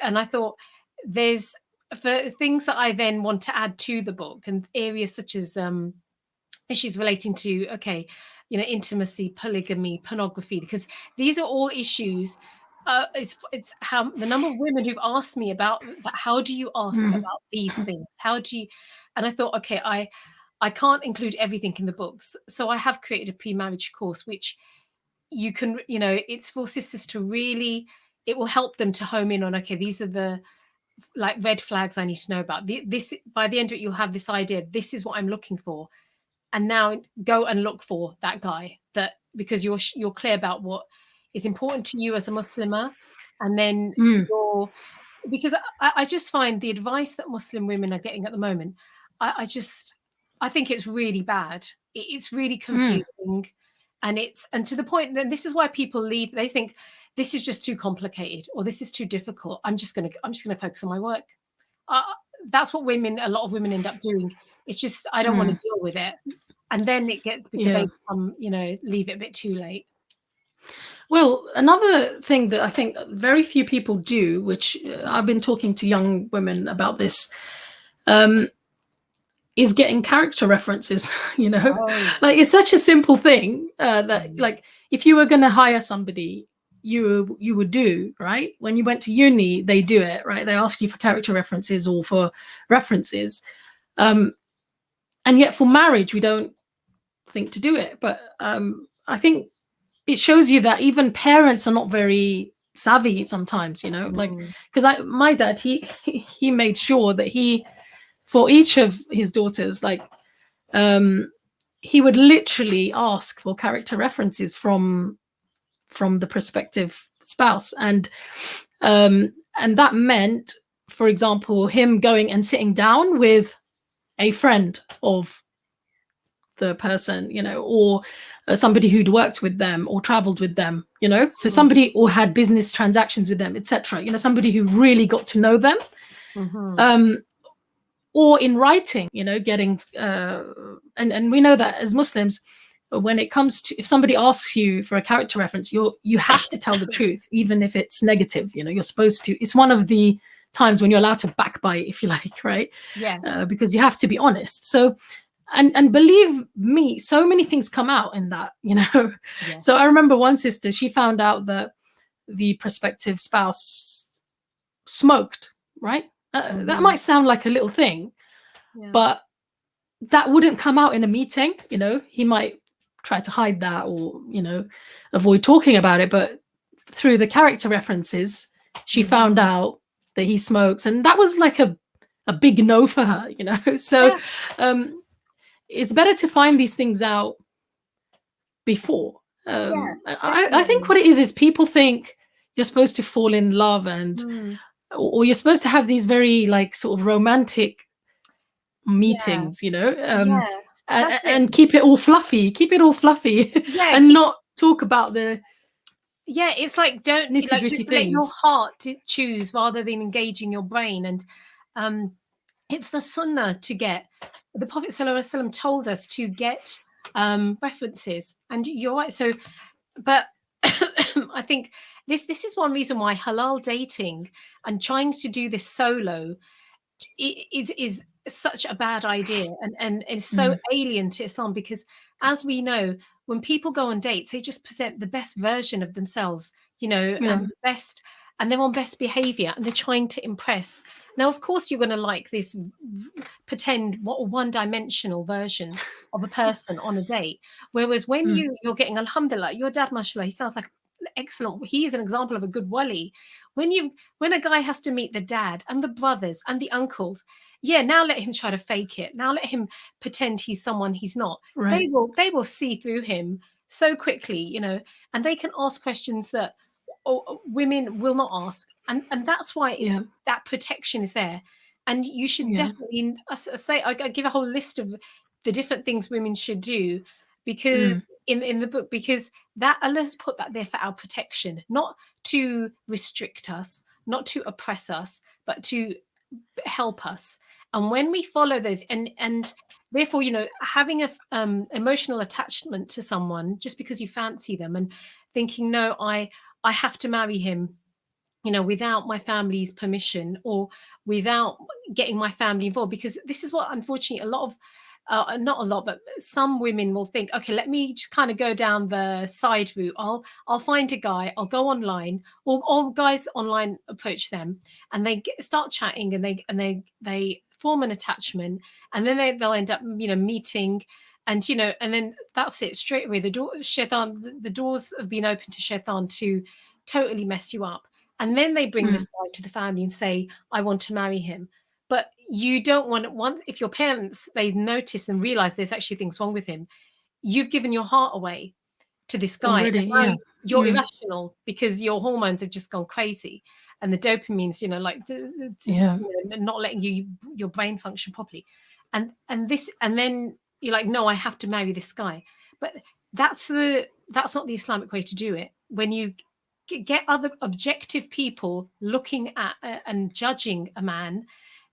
And I thought, there's for things that I then want to add to the book, and areas such as issues relating to, okay, you know, intimacy, polygamy, pornography, because these are all issues. It's how the number of women who've asked me about that. How do you ask about these things? How do you? And I thought, okay, I can't include everything in the books, so I have created a pre-marriage course, which you can, you know, it's for sisters to really, it will help them to home in on, okay, these are the like red flags I need to know about. This, by the end of it, you'll have this idea. This is what I'm looking for, and now go and look for that guy, that because you're clear about what is important to you as a Muslimah, and then because I just find the advice that Muslim women are getting at the moment, I think it's really bad. It's really confusing, and to the point that this is why people leave. They think this is just too complicated, or this is too difficult. I'm just gonna focus on my work. That's what a lot of women end up doing. It's just, I don't want to deal with it. And then it gets, because they become, you know, leave it a bit too late. Well, another thing that I think very few people do, which I've been talking to young women about this, is getting character references, you know. Like, it's such a simple thing that, like, if you were going to hire somebody, you would do, right? When you went to uni, they do it, right? They ask you for character references or for references. And yet for marriage, we don't think to do it. But I think it shows you that even parents are not very savvy sometimes, you know, like, because my dad, he made sure that for each of his daughters, like, he would literally ask for character references from the prospective spouse, and that meant, for example, him going and sitting down with a friend of the person, you know, or somebody who'd worked with them or traveled with them, you know, so somebody, or had business transactions with them, etc., you know, somebody who really got to know them. Or in writing, you know, getting and we know that as Muslims, when it comes to, if somebody asks you for a character reference, you have to tell the truth, even if it's negative, you know, you're supposed to. It's one of the times when you're allowed to backbite, if you like, right? Yeah. Because you have to be honest. So and believe me, so many things come out in that, you know. So I remember one sister, she found out that the prospective spouse smoked, right? That might sound like a little thing, but that wouldn't come out in a meeting, you know. He might try to hide that, or, you know, avoid talking about it. But through the character references, she found out that he smokes, and that was like a big no for her, you know. So it's better to find these things out before. I think what it is people think you're supposed to fall in love, and or you're supposed to have these very like sort of romantic meetings, you know, and keep it all fluffy, and not talk about the it's like, don't like, just let your heart choose rather than engaging your brain. And it's the sunnah to get. The Prophet ﷺ told us to get references, and you're right. So, but I think this is one reason why halal dating and trying to do this solo is such a bad idea, and it's so alien to Islam, because as we know, when people go on dates, they just present the best version of themselves, you know, and the best, and they're on best behavior, and they're trying to impress. Now, of course, you're going to like this pretend one-dimensional version of a person on a date, whereas when you're getting, alhamdulillah, your dad, mashallah, he sounds like excellent. He is an example of a good wali. When a guy has to meet the dad and the brothers and the uncles, now let him try to fake it. Now let him pretend he's someone he's not. Right. They will see through him so quickly, you know, and they can ask questions that women will not ask, and that's why it's that protection is there. And you should definitely say, I give a whole list of the different things women should do, because in the book, because that Allah's put that there for our protection, not to restrict us, not to oppress us, but to help us. And when we follow those, and therefore, you know, having a emotional attachment to someone just because you fancy them, and thinking, no, I have to marry him, you know, without my family's permission, or without getting my family involved, because this is what, unfortunately, a lot of not a lot, but some women will think, okay, let me just kind of go down the side route. I'll find a guy, I'll go online, or guys online approach them, and they start chatting, and they form an attachment, and then they'll end up, you know, meeting, and, you know, and then that's it, straight away the doors have been opened to shaitan to totally mess you up. And then they bring this guy to the family and say, I want to marry him. But you don't want, if your parents, they notice and realize there's actually things wrong with him, you've given your heart away to this guy. Already, you're irrational because your hormones have just gone crazy, and the dopamine's, you know, like you know, not letting your brain function properly. And then you're like, no, I have to marry this guy. But that's not the Islamic way to do it. When you get other objective people looking at and judging a man,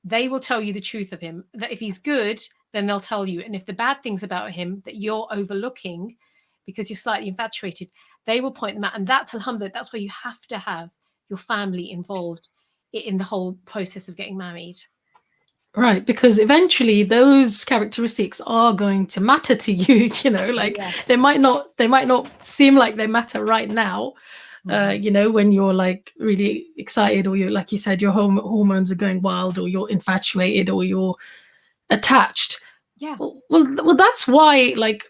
they will tell you the truth of him, that if he's good, then they'll tell you. And if the bad things about him that you're overlooking because you're slightly infatuated, they will point them out. And that's, alhamdulillah, that's where you have to have your family involved in the whole process of getting married. Right, because eventually those characteristics are going to matter to you, you know, like they might not seem like they matter right now. You know, when you're like really excited, or you're, like you said, your hormones are going wild, or you're infatuated, or you're attached. Well, that's why, like,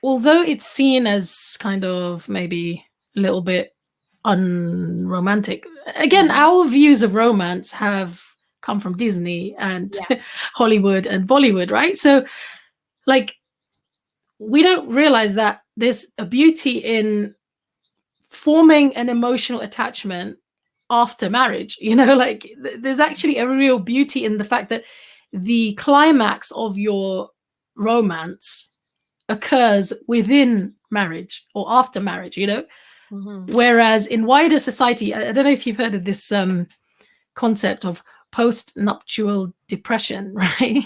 although it's seen as kind of maybe a little bit unromantic, again, our views of romance have come from Disney and Hollywood and Bollywood, right? So, like, we don't realize that there's a beauty in forming an emotional attachment after marriage, you know, like there's actually a real beauty in the fact that the climax of your romance occurs within marriage or after marriage, you know. Whereas in wider society, I don't know if you've heard of this concept of post-nuptial depression, right?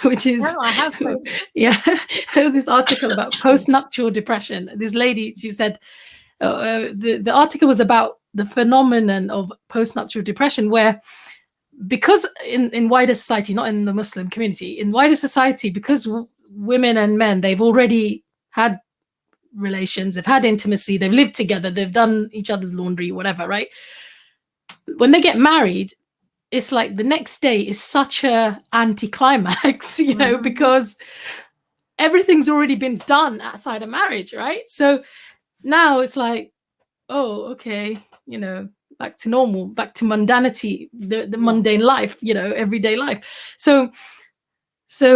Which is, I have heard. There was this article about post-nuptial depression. This lady, she said, the article was about the phenomenon of postnuptial depression, where because in wider society, not in the Muslim community, in wider society, because women and men, they've already had relations, they've had intimacy, they've lived together, they've done each other's laundry, whatever, right? When they get married, it's like the next day is such a anticlimax, you know, because everything's already been done outside of marriage, right? So now it's like, oh, okay, you know, back to normal, back to mundanity, the mundane life, you know, everyday life. So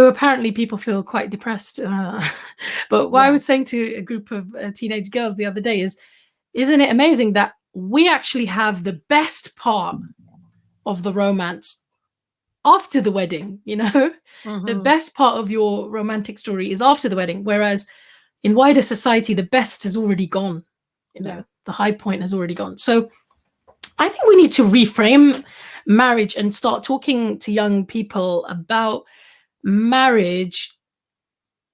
apparently people feel quite depressed. But what I was saying to a group of teenage girls the other day is, isn't it amazing that we actually have the best part of the romance after the wedding, you know? The best part of your romantic story is after the wedding, whereas in wider society, the best has already gone, you know, the high point has already gone. So I think we need to reframe marriage and start talking to young people about marriage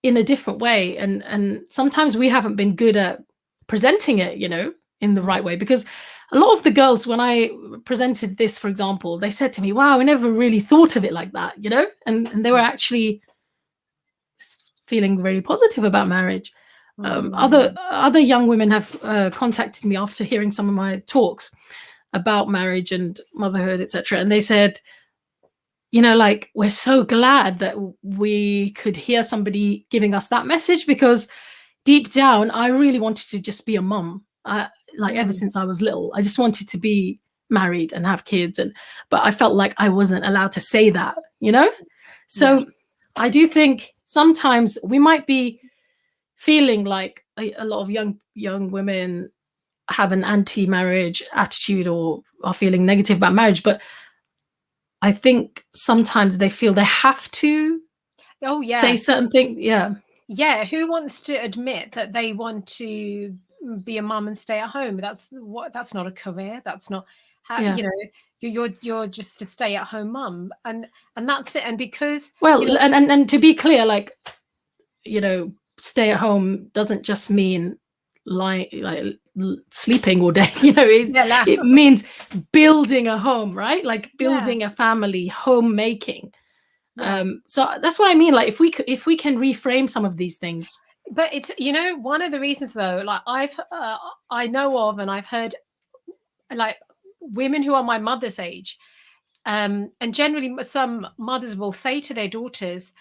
in a different way. And sometimes we haven't been good at presenting it, you know, in the right way, because a lot of the girls, when I presented this, for example, they said to me, wow, I never really thought of it like that, you know, and they were actually feeling very positive about marriage. Other young women have contacted me after hearing some of my talks about marriage and motherhood, etc., and they said, you know, like, we're so glad that we could hear somebody giving us that message, because deep down I really wanted to just be a mum. Like ever since I was little, I just wanted to be married and have kids, but I felt like I wasn't allowed to say that, you know. So I do think sometimes we might be feeling like a lot of young women have an anti-marriage attitude or are feeling negative about marriage, but I think sometimes they feel they have to say certain things. Who wants to admit that they want to be a mum and stay at home? That's not a career. That's not how, you know, you're just a stay at home mum, and that's it. And because, well, you know, and to be clear, like, you know, stay at home doesn't just mean like sleeping all day, you know. It means building a home, right? Like building a family, homemaking. So that's what I mean. Like, if we can reframe some of these things. But it's, you know, one of the reasons though, like I know of, and I've heard, like, women who are my mother's age, and generally some mothers will say to their daughters,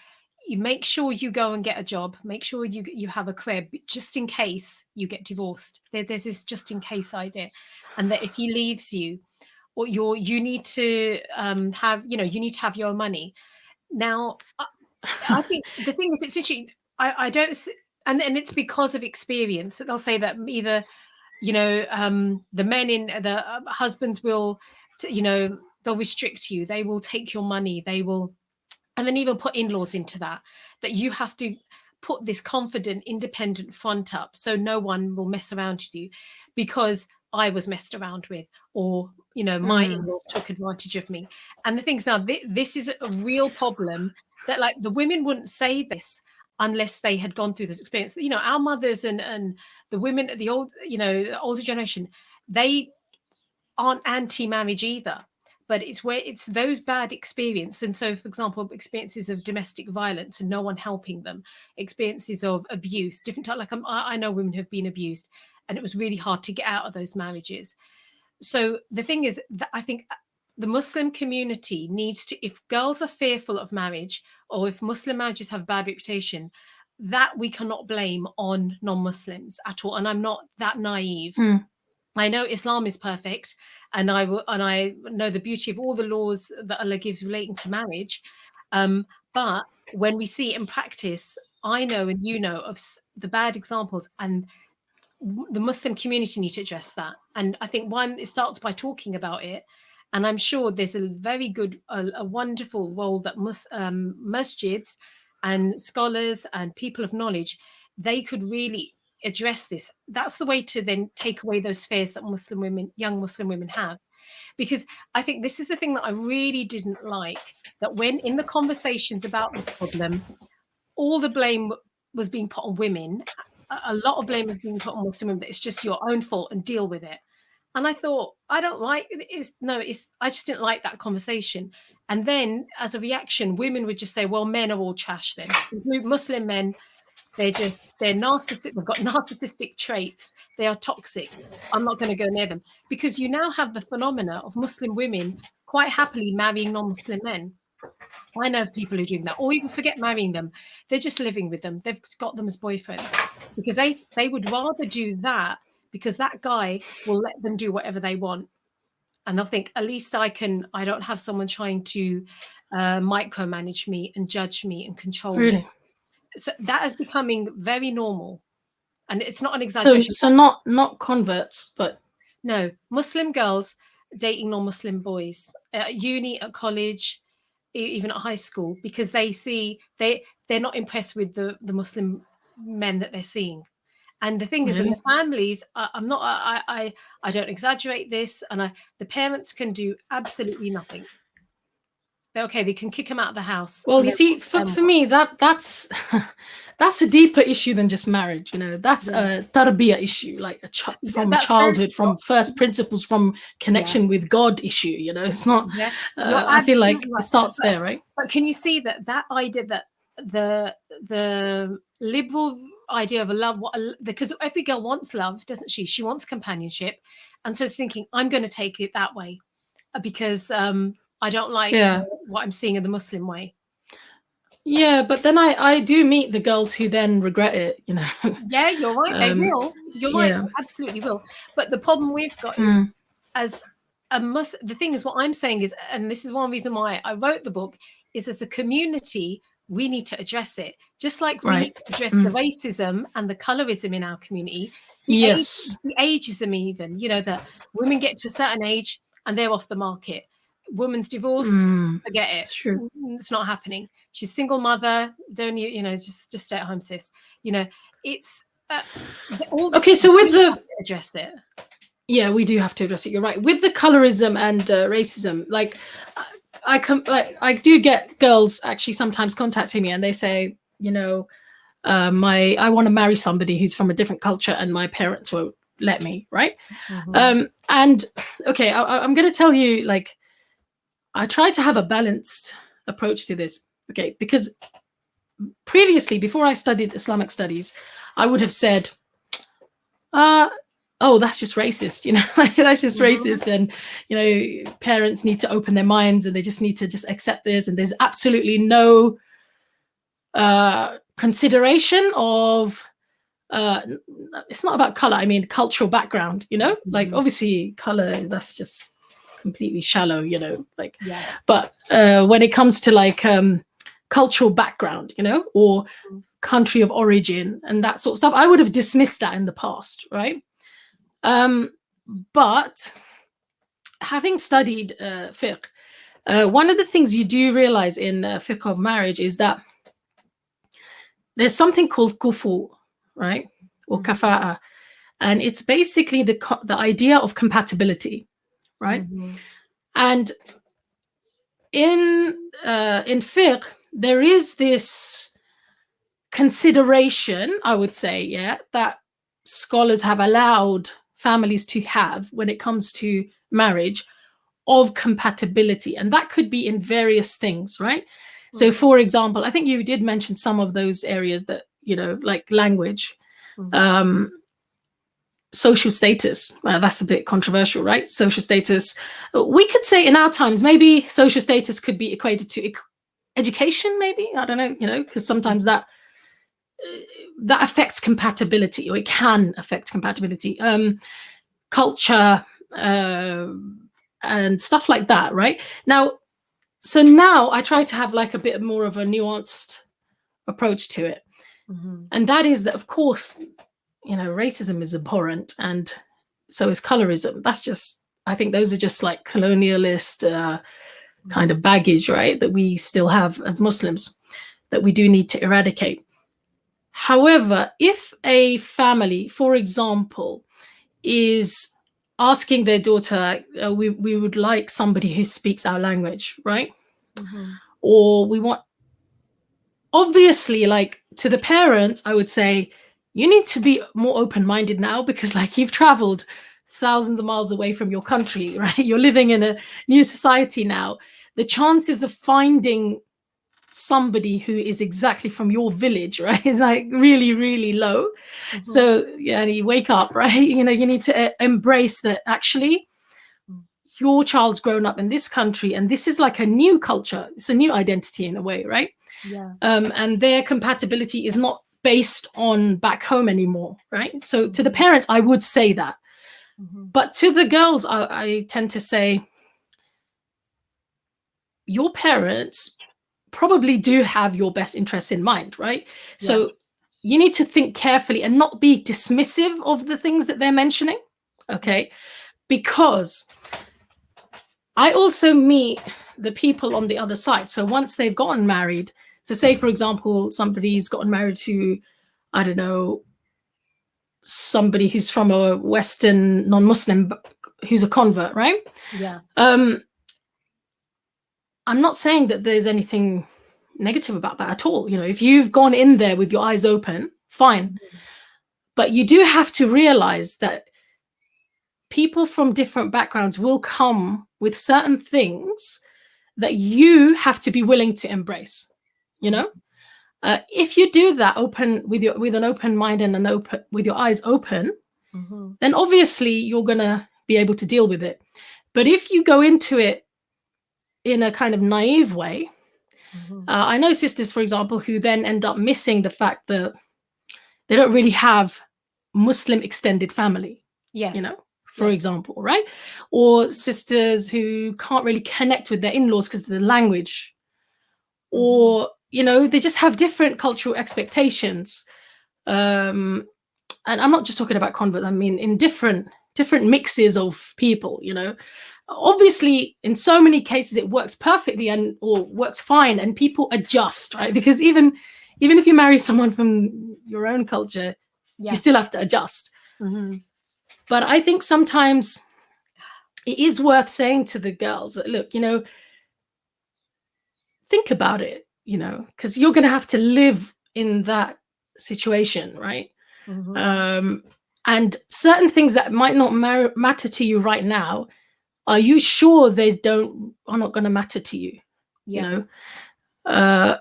you make sure you go and get a job, make sure you have a career, just in case you get divorced. There's this just in case idea, and that if he leaves you, or you need to have, you know, you need to have your money. Now I think the thing is, it's actually, I don't, and it's because of experience that they'll say that either, you know, the men in the husbands will, you know, they'll restrict you, they will take your money, they will, and then even put in-laws into that you have to put this confident, independent front up, so no one will mess around with you because I was messed around with, or, you know, my in-laws took advantage of me. And the thing is, now this is a real problem, that, like, the women wouldn't say this unless they had gone through this experience. You know, our mothers and the women, the old, you know, the older generation, they aren't anti-marriage either, but it's where it's those bad experiences. And so, for example, experiences of domestic violence and no one helping them, experiences of abuse, different type. Like, I know women who have been abused, and it was really hard to get out of those marriages. So the thing is that I think the Muslim community needs to, if girls are fearful of marriage, or if Muslim marriages have bad reputation, that we cannot blame on non-Muslims at all. And I'm not that naive. I know Islam is perfect, and I know the beauty of all the laws that Allah gives relating to marriage. But when we see it in practice, I know and you know of the bad examples, and the Muslim community need to address that. And I think, one, it starts by talking about it. And I'm sure there's a very good, a wonderful role that masjids and scholars and people of knowledge, they could really address this. That's the way to then take away those fears that Muslim women, young Muslim women have. Because I think this is the thing that I really didn't like, that when in the conversations about this problem, all the blame was being put on women. A lot of blame was being put on Muslim women, that it's just your own fault and deal with it. And I thought, I don't like it. I just didn't like that conversation. And then as a reaction, women would just say, well, men are all trash then. Muslim men, they're narcissistic. They've got narcissistic traits. They are toxic. I'm not going to go near them. Because you now have the phenomena of Muslim women quite happily marrying non-Muslim men. I know of people who are doing that, or even forget marrying them. They're just living with them. They've got them as boyfriends because they would rather do that because that guy will let them do whatever they want. And they'll think, at least I don't have someone trying to micromanage me and judge me and control me. Really? So that is becoming very normal. And it's not an So exaggeration. not converts, but No, Muslim girls dating non-Muslim boys at uni, at college, even at high school, because they see they're not impressed with the Muslim men that they're seeing. And the thing is, in really? the families, I don't exaggerate this, and the parents can do absolutely nothing. They're okay. They can kick them out of the house. Well, you see, for me, that's that's a deeper issue than just marriage. You know, that's a tarbiyah issue, like from childhood, from first principles, from connection with God issue. You know, it's not. Yeah. I feel like it starts there, right? But can you see that idea that the liberal idea of a love, because every girl wants love, doesn't she? She wants companionship, and so it's thinking, I'm going to take it that way because I don't like what I'm seeing in the Muslim way. Yeah, but then I do meet the girls who then regret it, you know. Yeah, you're right. They will. You're right. They absolutely will. But the problem we've got is, the thing is, what I'm saying is, and this is one reason why I wrote the book, is as a community, we need to address it. Just like we need to address the racism and the colorism in our community. The ageism even, you know, that women get to a certain age and they're off the market. Woman's divorced, forget it. It's not happening. She's single mother. Don't you know? Just stay at home, sis. You know, it's okay. So with the address it. Yeah, we do have to address it. You're right. With the colorism and racism, like I do get girls actually sometimes contacting me and they say, you know, I want to marry somebody who's from a different culture and my parents won't let me, right? And okay, I'm going to tell you, like, I try to have a balanced approach to this, okay? Because previously, before I studied Islamic studies, I would have said, oh, that's just racist, you know, that's just racist. And, you know, parents need to open their minds and they just need to just accept this. And there's absolutely no consideration of, it's not about color. I mean, cultural background, you know, like obviously color, that's just completely shallow, you know, like, but when it comes to like cultural background, you know, or country of origin and that sort of stuff, I would have dismissed that in the past, right? But having studied fiqh, one of the things you do realize in fiqh of marriage is that there's something called kufu, right, or kafa'a, and it's basically the idea of compatibility, right? And in fiqh, there is this consideration, I would say, that scholars have allowed families to have when it comes to marriage of compatibility. And that could be in various things, right? So for example, I think you did mention some of those areas that, you know, like language, social status. Well, that's a bit controversial, right? Social status. We could say in our times, maybe social status could be equated to education, maybe. I don't know, you know, because sometimes that affects compatibility, or it can affect compatibility. Culture and stuff like that, right? Now, so now I try to have like a bit more of a nuanced approach to it. And that is that, of course, you know, racism is abhorrent and so is colorism. That's just, I think those are just like colonialist kind of baggage, right, that we still have as Muslims that we do need to eradicate. However, if a family, for example, is asking their daughter, we would like somebody who speaks our language, right? Or we want, obviously, like to the parent, I would say, you need to be more open-minded now because like you've traveled thousands of miles away from your country, right? You're living in a new society now. The chances of finding somebody who is exactly from your village, right, is like really, really low. So yeah, you wake up, right? You know, you need to embrace that actually your child's grown up in this country and this is like a new culture, it's a new identity in a way, right? Yeah. And their compatibility is not based on back home anymore, right? So to the parents, I would say that. But to the girls, I tend to say, your parents probably do have your best interests in mind, right? Yeah. So you need to think carefully and not be dismissive of the things that they're mentioning, okay? Yes. Because I also meet the people on the other side. So once they've gotten married, so say, for example, somebody's gotten married to, I don't know, somebody who's from a Western non-Muslim, who's a convert, right? Yeah. I'm not saying that there's anything negative about that at all. You know, if you've gone in there with your eyes open, fine. But you do have to realize that people from different backgrounds will come with certain things that you have to be willing to embrace. You know, if you do that open with an open mind and with your eyes open, then obviously you're gonna be able to deal with it. But if you go into it in a kind of naive way, I know sisters, for example, who then end up missing the fact that they don't really have Muslim extended family. Yes. You know, for example, right? Or sisters who can't really connect with their in-laws because of the language, or you know, they just have different cultural expectations. And I'm not just talking about converts, I mean in different mixes of people, you know. Obviously in so many cases it works perfectly and or works fine and people adjust, right? Because even if you marry someone from your own culture, you still have to adjust. But I think sometimes it is worth saying to the girls that, look, you know, think about it, you know, because you're going to have to live in that situation, right? And certain things that might not matter to you right now, are you sure they are not going to matter to you? You know,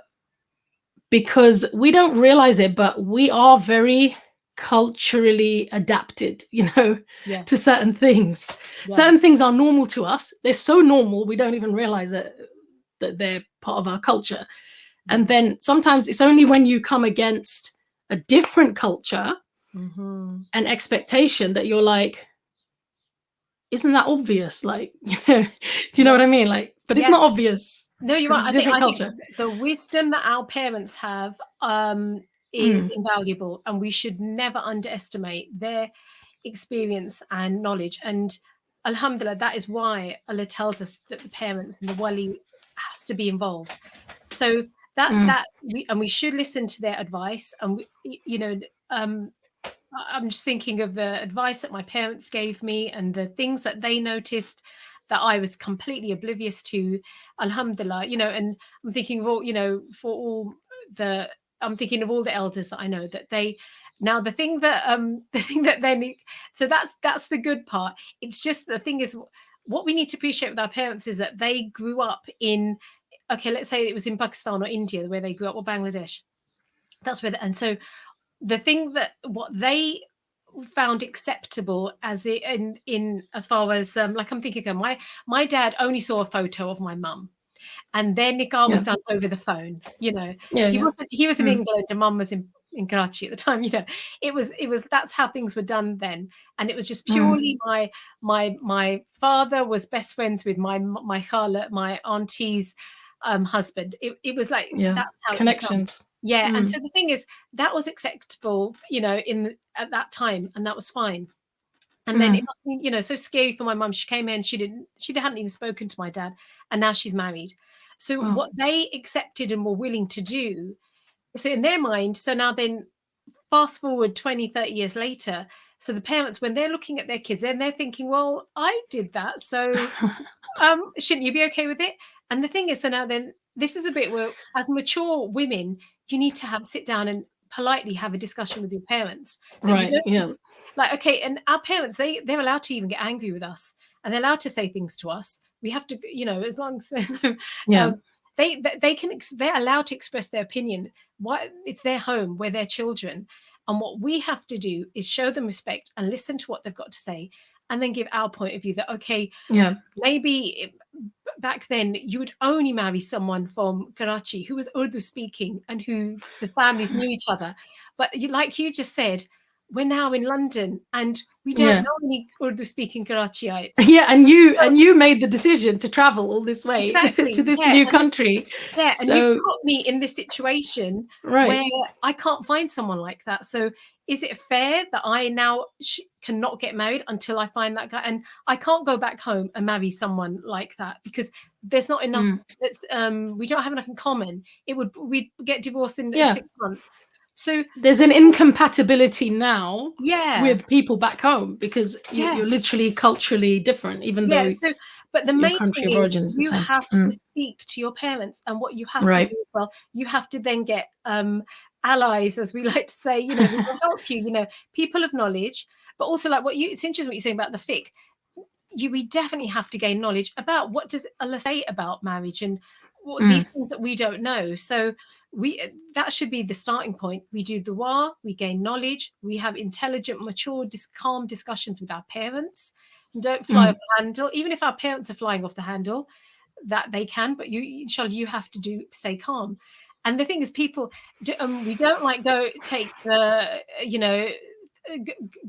because we don't realize it, but we are very culturally adapted, you know, to certain things. Certain things are normal to us. They're so normal we don't even realize that they're part of our culture. And then sometimes it's only when you come against a different culture and expectation that you're like, isn't that obvious? Like, you know, do you know what I mean? Like, but it's not obvious. No, you're right. I think the wisdom that our parents have is invaluable, and we should never underestimate their experience and knowledge. And alhamdulillah, that is why Allah tells us that the parents and the wali has to be involved. So we should listen to their advice. And we, you know, I'm just thinking of the advice that my parents gave me and the things that they noticed that I was completely oblivious to, alhamdulillah, you know. And I'm thinking of all, you know, I'm thinking of all the elders that I know, that they, now the thing that they need, so that's the good part. It's just, the thing is, what we need to appreciate with our parents is that they grew up in, okay, let's say it was in Pakistan or India where they grew up, or Bangladesh. That's where, and so the thing that what they found acceptable as in as far as like, I'm thinking of my dad only saw a photo of my mum, and their nikah was done over the phone, you know. He was in England and mum was in Karachi at the time, you know. It was that's how things were done then. And it was just purely my father was best friends with my khala, my auntie's husband. It was like, that's how connections. And so the thing is, that was acceptable, you know, at that time, and that was fine. And then it must be, you know, so scary for my mum. She came in, she hadn't even spoken to my dad, and now she's married. So what they accepted and were willing to do, so in their mind, so now then fast forward 20, 30 years later, so the parents, when they're looking at their kids, then they're thinking, well, I did that, so shouldn't you be okay with it? And the thing is, so now then, this is the bit where, as mature women, you need to sit down and politely have a discussion with your parents. That you don't just, like, okay, and our parents, they're allowed to even get angry with us, and they're allowed to say things to us. We have to, you know, as long as they're allowed to express their opinion. It's their home, we're their children. And what we have to do is show them respect and listen to what they've got to say. and then give our point of view that, okay, Yeah. maybe back then you would only marry someone from Karachi who was Urdu speaking and who the families knew each other. But like you just said, we're now in London and we don't know any Urdu speaking Karachiites. Yeah, and So, you made the decision to travel all this way exactly. to this Yeah. new country. Yeah, and you So put me in this situation right. where I can't find someone like that. So is it fair that I now cannot get married until I find that guy? And I can't go back home and marry someone like that because there's not enough. It's we don't have enough in common. We'd get divorced in 6 months. So there's an incompatibility now yeah, with people back home because you're literally culturally different, even though but the your main country thing of is origin is the you same. have to speak to your parents, and what you have to do as well, you have to then get allies, as we like to say, who will help you, people of knowledge, but also like it's interesting what you're saying about the fiqh. We definitely have to gain knowledge about what does Allah say about marriage and these things that we don't know. So that should be the starting point. We do dua, we gain knowledge, we have intelligent, mature, calm discussions with our parents. And don't fly off the handle. Even if our parents are flying off the handle, that they can, but inshallah, you have to stay calm. And the thing is, people we don't like take the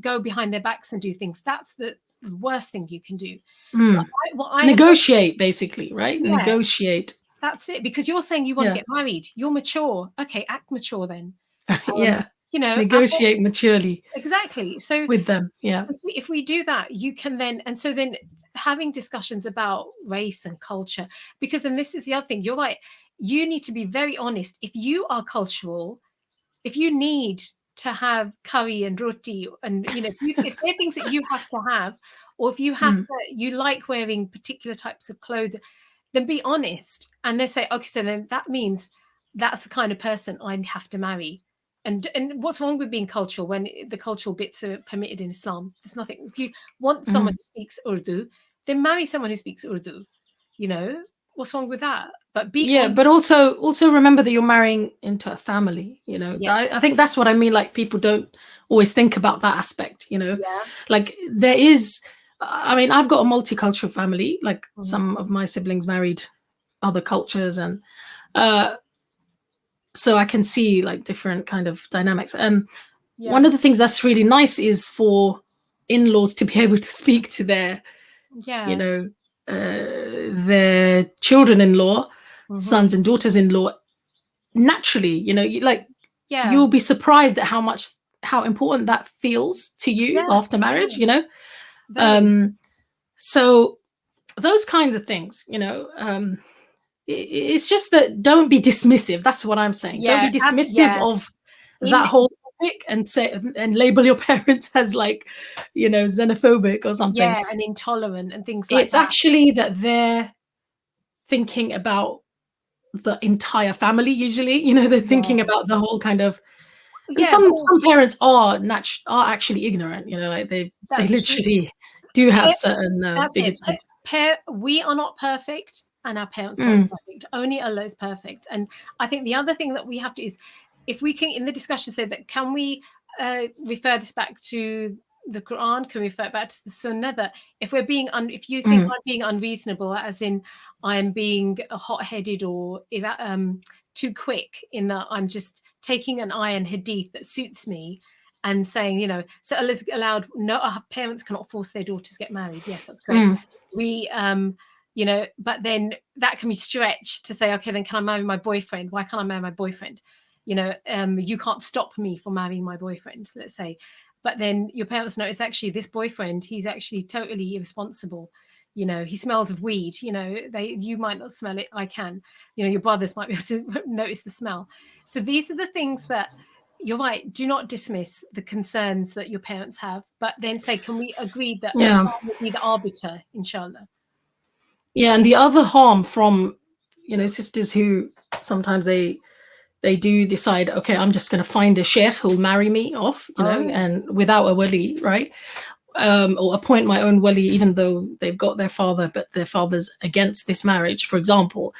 go behind their backs and do things. That's the worst thing you can do. Negotiate, basically, right? Yeah, negotiate. That's it, because you're saying you want to get married. You're mature. Okay, act mature then. Negotiate maturely. Exactly. So with them, if we do that, you can then, and so then having discussions about race and culture, because then this is the other thing. You're right. You need to be very honest. If you are cultural, if you need to have curry and roti, and if there are things that you have to have, or if you have you like wearing particular types of clothes, then be honest. And they say, okay, so then that means that's the kind of person I have to marry. And what's wrong with being cultural when the cultural bits are permitted in Islam? There's nothing. If you want someone who speaks Urdu, then marry someone who speaks Urdu. What's wrong with that? But but also remember that you're marrying into a family. Yes. I think that's what I mean. Like, people don't always think about that aspect. Like, there is. I mean, I've got a multicultural family. Like, some of my siblings married other cultures, and so I can see like different kind of dynamics. One of the things that's really nice is for in-laws to be able to speak to their, their children-in-law, sons and daughters-in-law naturally. You'll be surprised at how important that feels to you after marriage. So those kinds of things, it's just that don't be dismissive. That's what I'm saying. Don't be dismissive of that whole topic and label your parents as xenophobic or something. Yeah, and intolerant and things like that. It's actually that they're thinking about the entire family. Usually, they're thinking about the whole kind of. And some parents are actually ignorant. They literally do have certain bigoted. We are not perfect, and our parents are not perfect. Only Allah is perfect. And I think the other thing that we have to is, if we can, in the discussion, say that, can we refer this back to the Quran? Can we refer it back to the Sunnah? That if we're being, if you think I'm being unreasonable, as in I'm being hot-headed or too quick, in that I'm just taking an ayah and hadith that suits me and saying, so Allah's allowed, no, our parents cannot force their daughters to get married. Yes, that's great. We, but then that can be stretched to say, okay, then can I marry my boyfriend? Why can't I marry my boyfriend? You can't stop me from marrying my boyfriend, let's say. But then your parents notice, actually, this boyfriend, he's actually totally irresponsible. He smells of weed. You might not smell it. I can. Your brothers might be able to notice the smell. So these are the things that, you're right, do not dismiss the concerns that your parents have, but then say, can we agree that Islam will be the arbiter, inshallah? Yeah, and the other harm from, sisters who sometimes they do decide, okay, I'm just going to find a sheikh who'll marry me off, and without a wali, right? Or appoint my own wali, even though they've got their father, but their father's against this marriage, for example.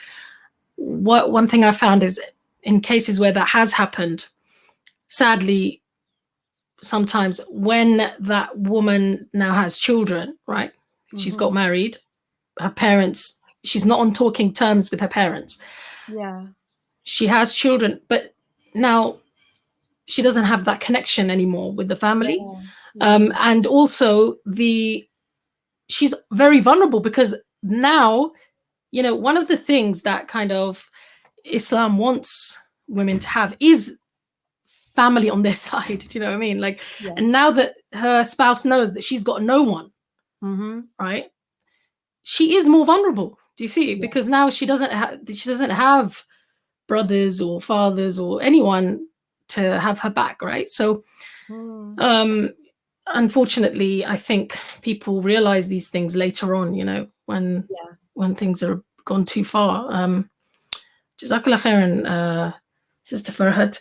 One thing I found is, in cases where that has happened, sadly, sometimes when that woman now has children, right? She's got married, her parents, she's not on talking terms with her parents. Yeah. She has children, but now she doesn't have that connection anymore with the family. And also she's very vulnerable because now, you know, one of the things that kind of Islam wants women to have is family on their side. Do you know what I mean? Like, Yes. And now that her spouse knows that she's got no one, right? She is more vulnerable. Do you see? Because now she doesn't have brothers or fathers or anyone to have her back, right? So, unfortunately, I think people realize these things later on. You know, when things are gone too far. Jazakallah khairan, Sister Farhat.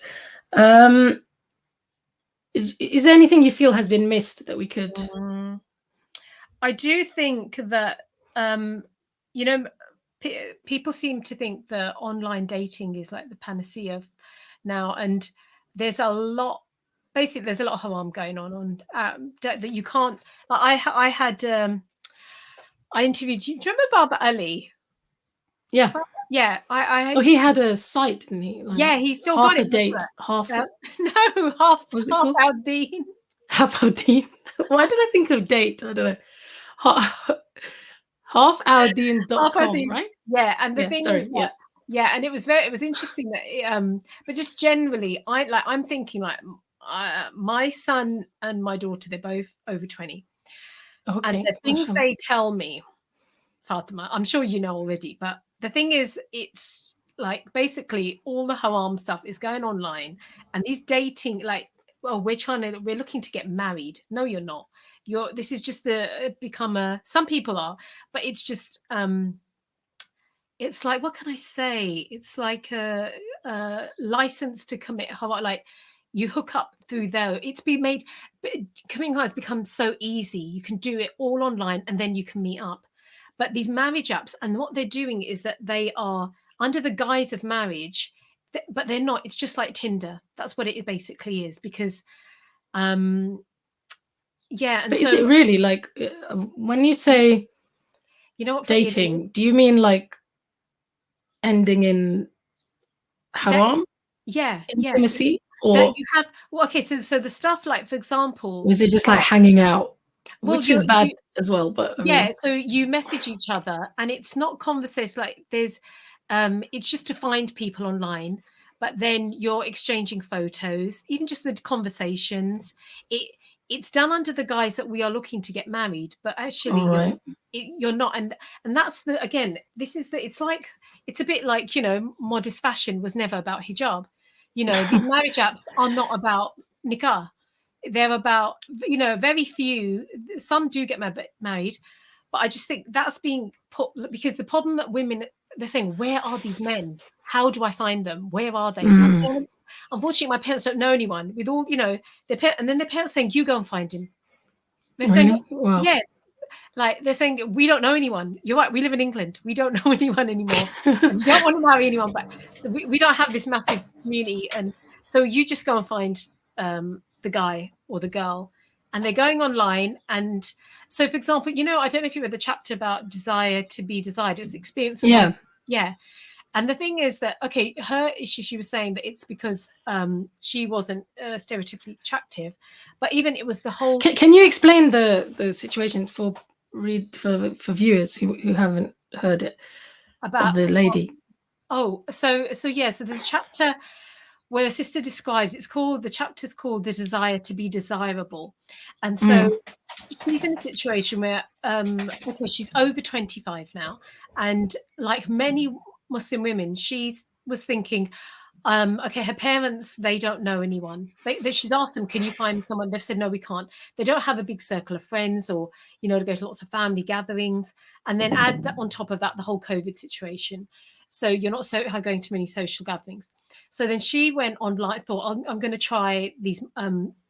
Is there anything you feel has been missed that we could? I do think that, you know, people seem to think that online dating is like the panacea now, and there's a lot. Basically, there's a lot of harm going on that you can't. Like I had I interviewed. Do you remember Baba Ali? Yeah. Yeah, I he had a site, didn't he? Like, yeah, he still half got it. A date, half. No, half. Was it half called? Al-Din. Half Al-Din. Why did I think of date? I don't know. halfaldin.com, right? Yeah, and the thing is, and it was interesting that, but just generally, I'm thinking like my son and my daughter, they're both over 20, and the things they tell me, Fatima, I'm sure you know already, but the thing is, it's like basically all the haram stuff is going online, and these dating, like, well, we're looking to get married. No, you're not. This is just some people are, but it's just it's like, what can I say? It's like a license to commit haram. Like, you hook up through there. Committing haram has become so easy. You can do it all online, and then you can meet up. But these marriage apps, and what they're doing is that they are under the guise of marriage, but they're not. It's just like Tinder. That's what it basically is, because and but is it really like, when you say, you know what, dating, do you mean like ending in haram? Intimacy? Or that you have, okay, so the stuff, like, for example, is it just like hanging out, which is bad as well? But I mean, so you message each other, and it's not conversation, like there's it's just to find people online, but then you're exchanging photos, even just the conversations. It's done under the guise that we are looking to get married, but actually you're not. And that's it's a bit like, modest fashion was never about hijab. These marriage apps are not about nikah. They're about, very few. Some do get married, but I just think that's being put, because the problem that women, they're saying, where are these men? How do I find them? Where are they? Unfortunately, my parents don't know anyone with all, and then their parents saying, you go and find him. They're saying, like, they're saying, we don't know anyone. You're right. We live in England. We don't know anyone anymore. And you don't want to marry anyone, but so we don't have this massive community. And so you just go and find the guy or the girl, and they're going online. And so, for example, I don't know if you read the chapter about desire to be desired. It was experience. Yeah. And the thing is that, okay, her issue, she was saying that it's because she wasn't stereotypically attractive, but even it was the whole. Can you explain the situation for viewers who haven't heard it about the lady? So there's a chapter where a sister describes, the chapter's called The Desire to be Desirable. And so she's in a situation where, she's over 25 now. And like many Muslim women, she was thinking, her parents, they don't know anyone. She's asked them, can you find someone? They've said, no, we can't. They don't have a big circle of friends, or, to go to lots of family gatherings. And then add that on top of that, the whole COVID situation. So you're not going to many social gatherings. So then she went online, thought, I'm going to try these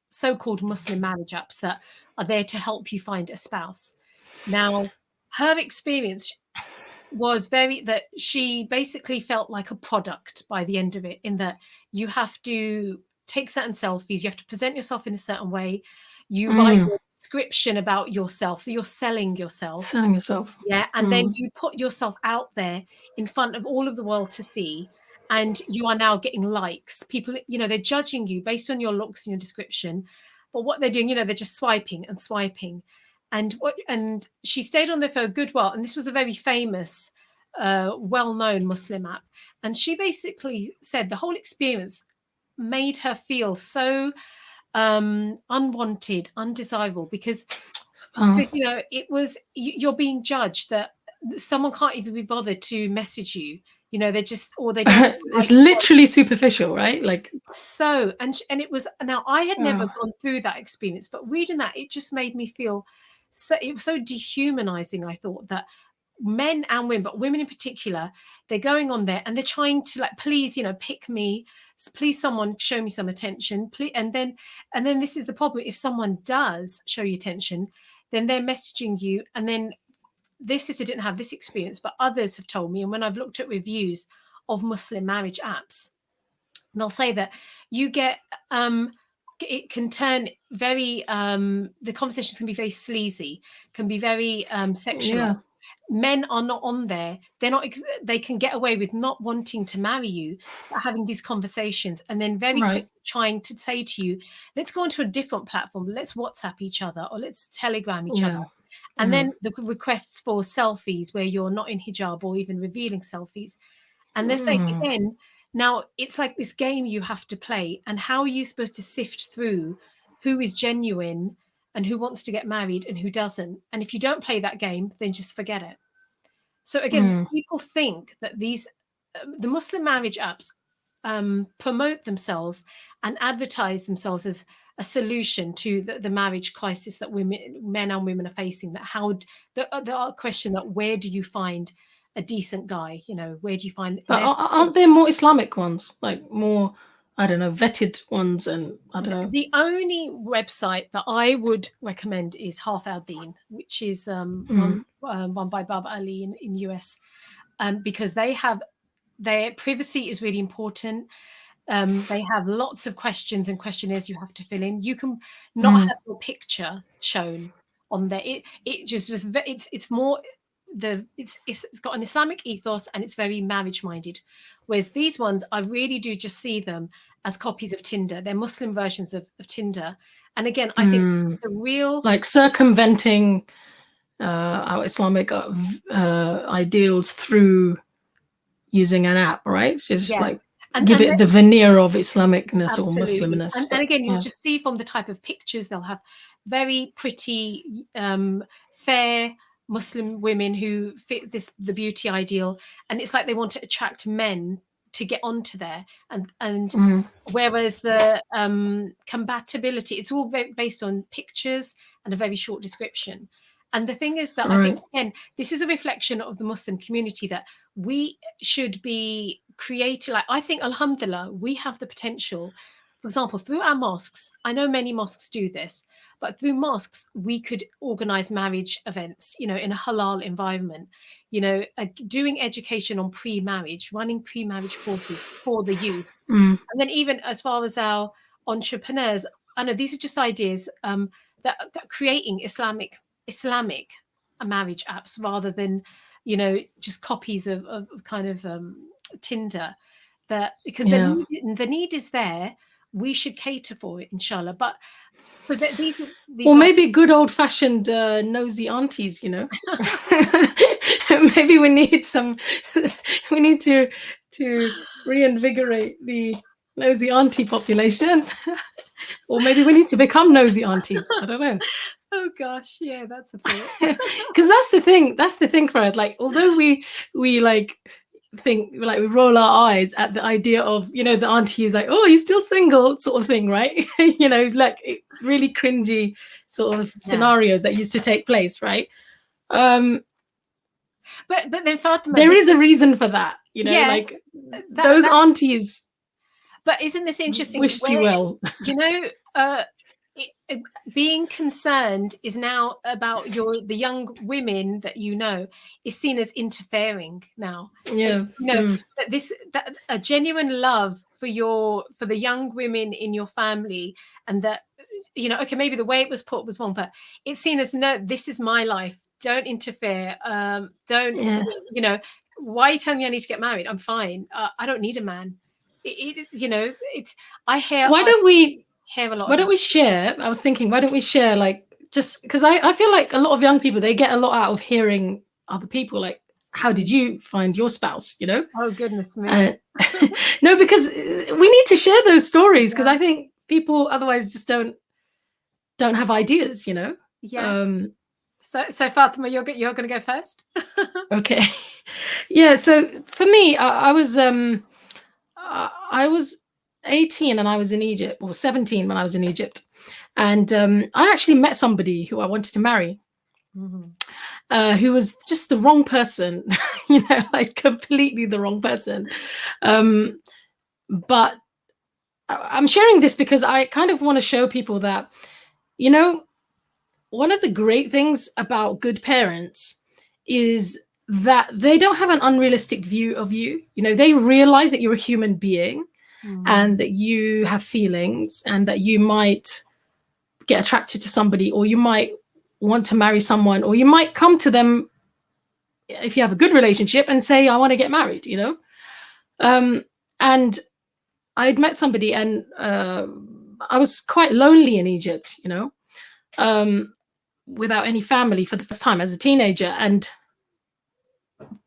so-called Muslim marriage apps that are there to help you find a spouse. Now, her experience was that she basically felt like a product by the end of it, in that you have to take certain selfies. You have to present yourself in a certain way. You write a description about yourself. So you're selling yourself. Selling yourself. Yeah. And then you put yourself out there in front of all of the world to see. And you are now getting likes. People, you know, they're judging you based on your looks and your description. But what they're doing, you know, they're just swiping and swiping. And she stayed on there for a good while. And this was a very famous, well-known Muslim app. And she basically said the whole experience made her feel so unwanted, undesirable, because you know, it was, you're being judged, that someone can't even be bothered to message you. You know, they're just, or they don't. It's literally superficial, right? Like, so, and it was, now I had never gone through that experience, but reading that, it just made me feel so, it was so dehumanizing. I thought that men and women, but women in particular, they're going on there and they're trying to, like, please, you know, pick me, please someone show me some attention, please. And then this is the problem. If someone does show you attention, then they're messaging you. And then this is, I didn't have this experience, but others have told me, and when I've looked at reviews of Muslim marriage apps, they'll say that you get it can turn very the conversations can be very sleazy, can be very sexualized. Men are not on there. They're not. They can get away with not wanting to marry you, but having these conversations, and then very quickly trying to say to you, "Let's go onto a different platform. Let's WhatsApp each other, or let's Telegram each other." And then the requests for selfies where you're not in hijab or even revealing selfies, and they're saying again, now it's like this game you have to play, and how are you supposed to sift through who is genuine and who wants to get married and who doesn't? And if you don't play that game, then just forget it. So again, people think that these the Muslim marriage apps promote themselves and advertise themselves as a solution to the marriage crisis that men and women are facing. That how the question that where do you find a decent guy? You know, where do you find? But aren't there more Islamic ones, like more, I don't know, vetted ones? And I don't know. The only website that I would recommend is Half Our Deen, which is run by Baba Ali in US, because their privacy is really important. They have lots of questions and questionnaires you have to fill in. You can not have your picture shown on there. It just was. It's more it's got an Islamic ethos, and it's very marriage minded. Whereas these ones, I really do just see them as copies of Tinder. They're Muslim versions of Tinder. And again, I think the real, like, circumventing our Islamic ideals through using an app, right? Just like give it the veneer of Islamicness or Muslimness. And again, you'll just see from the type of pictures, they'll have very pretty, fair Muslim women who fit the beauty ideal, and it's like they want to attract men to get onto there. And whereas the compatibility, it's all based on pictures and a very short description. And the thing is that I think, again, this is a reflection of the Muslim community, that we should be creating, like, I think, alhamdulillah, we have the potential. For example, through our mosques, I know many mosques do this, but through mosques, we could organize marriage events, you know, in a halal environment, you know, doing education on pre-marriage, running pre-marriage courses for the youth. And then even as far as our entrepreneurs, I know these are just ideas that creating Islamic marriage apps rather than, you know, just copies of kind of Tinder, that because the need is there. We should cater for it, inshallah. But so that these or maybe good old-fashioned nosy aunties, you know. Maybe we need to reinvigorate the nosy auntie population. Or maybe we need to become nosy aunties. I don't know. Oh gosh, yeah, that's a thought. Because that's the thing, Farhat. Like, although we like think, like, we roll our eyes at the idea of, you know, the auntie is like, oh, you're still single, sort of thing, right? You know, like really cringy sort of scenarios that used to take place, right? But then Fatima, there is a reason for that, you know, like those aunties. But isn't this interesting? Wished you well. You know, being concerned is now about the young women that you know is seen as interfering now. Yeah. That a genuine love for the young women in your family, and that, okay, maybe the way it was put was wrong, but it's seen as, no, this is my life, don't interfere, don't, why are you telling me I need to get married? I'm fine, I don't need a man. I hear a lot Why of don't that. we share? I was thinking, why don't we share, like, just because I feel like a lot of young people, they get a lot out of hearing other people, like, how did you find your spouse, Oh, goodness me. No, because we need to share those stories, because I think people otherwise just don't have ideas, Yeah. So Fatima, you're going to go first. Okay. Yeah, so for me, I was 18 and I was in Egypt, or 17 when I was in Egypt, and I actually met somebody who I wanted to marry, who was just the wrong person, like completely the wrong person. But I'm sharing this because I kind of want to show people that, one of the great things about good parents is that they don't have an unrealistic view of you. They realize that you're a human being and that you have feelings, and that you might get attracted to somebody, or you might want to marry someone, or you might come to them if you have a good relationship and say, I want to get married, and I'd met somebody, and I was quite lonely in Egypt, without any family for the first time as a teenager, and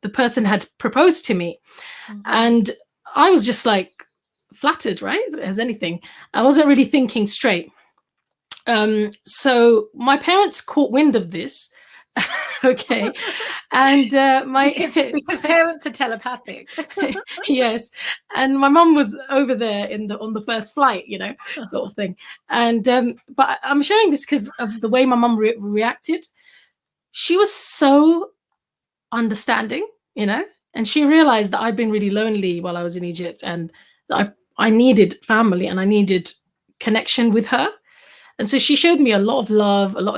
the person had proposed to me, and I was just like flattered, right, as anything. I wasn't really thinking straight. So my parents caught wind of this. Okay. And because parents are telepathic. Yes. And my mum was over there on the first flight, sort of thing. And but I'm sharing this because of the way my mum reacted. She was so understanding, and she realized that I'd been really lonely while I was in Egypt, and that I needed family and I needed connection with her. And so she showed me a lot of love, and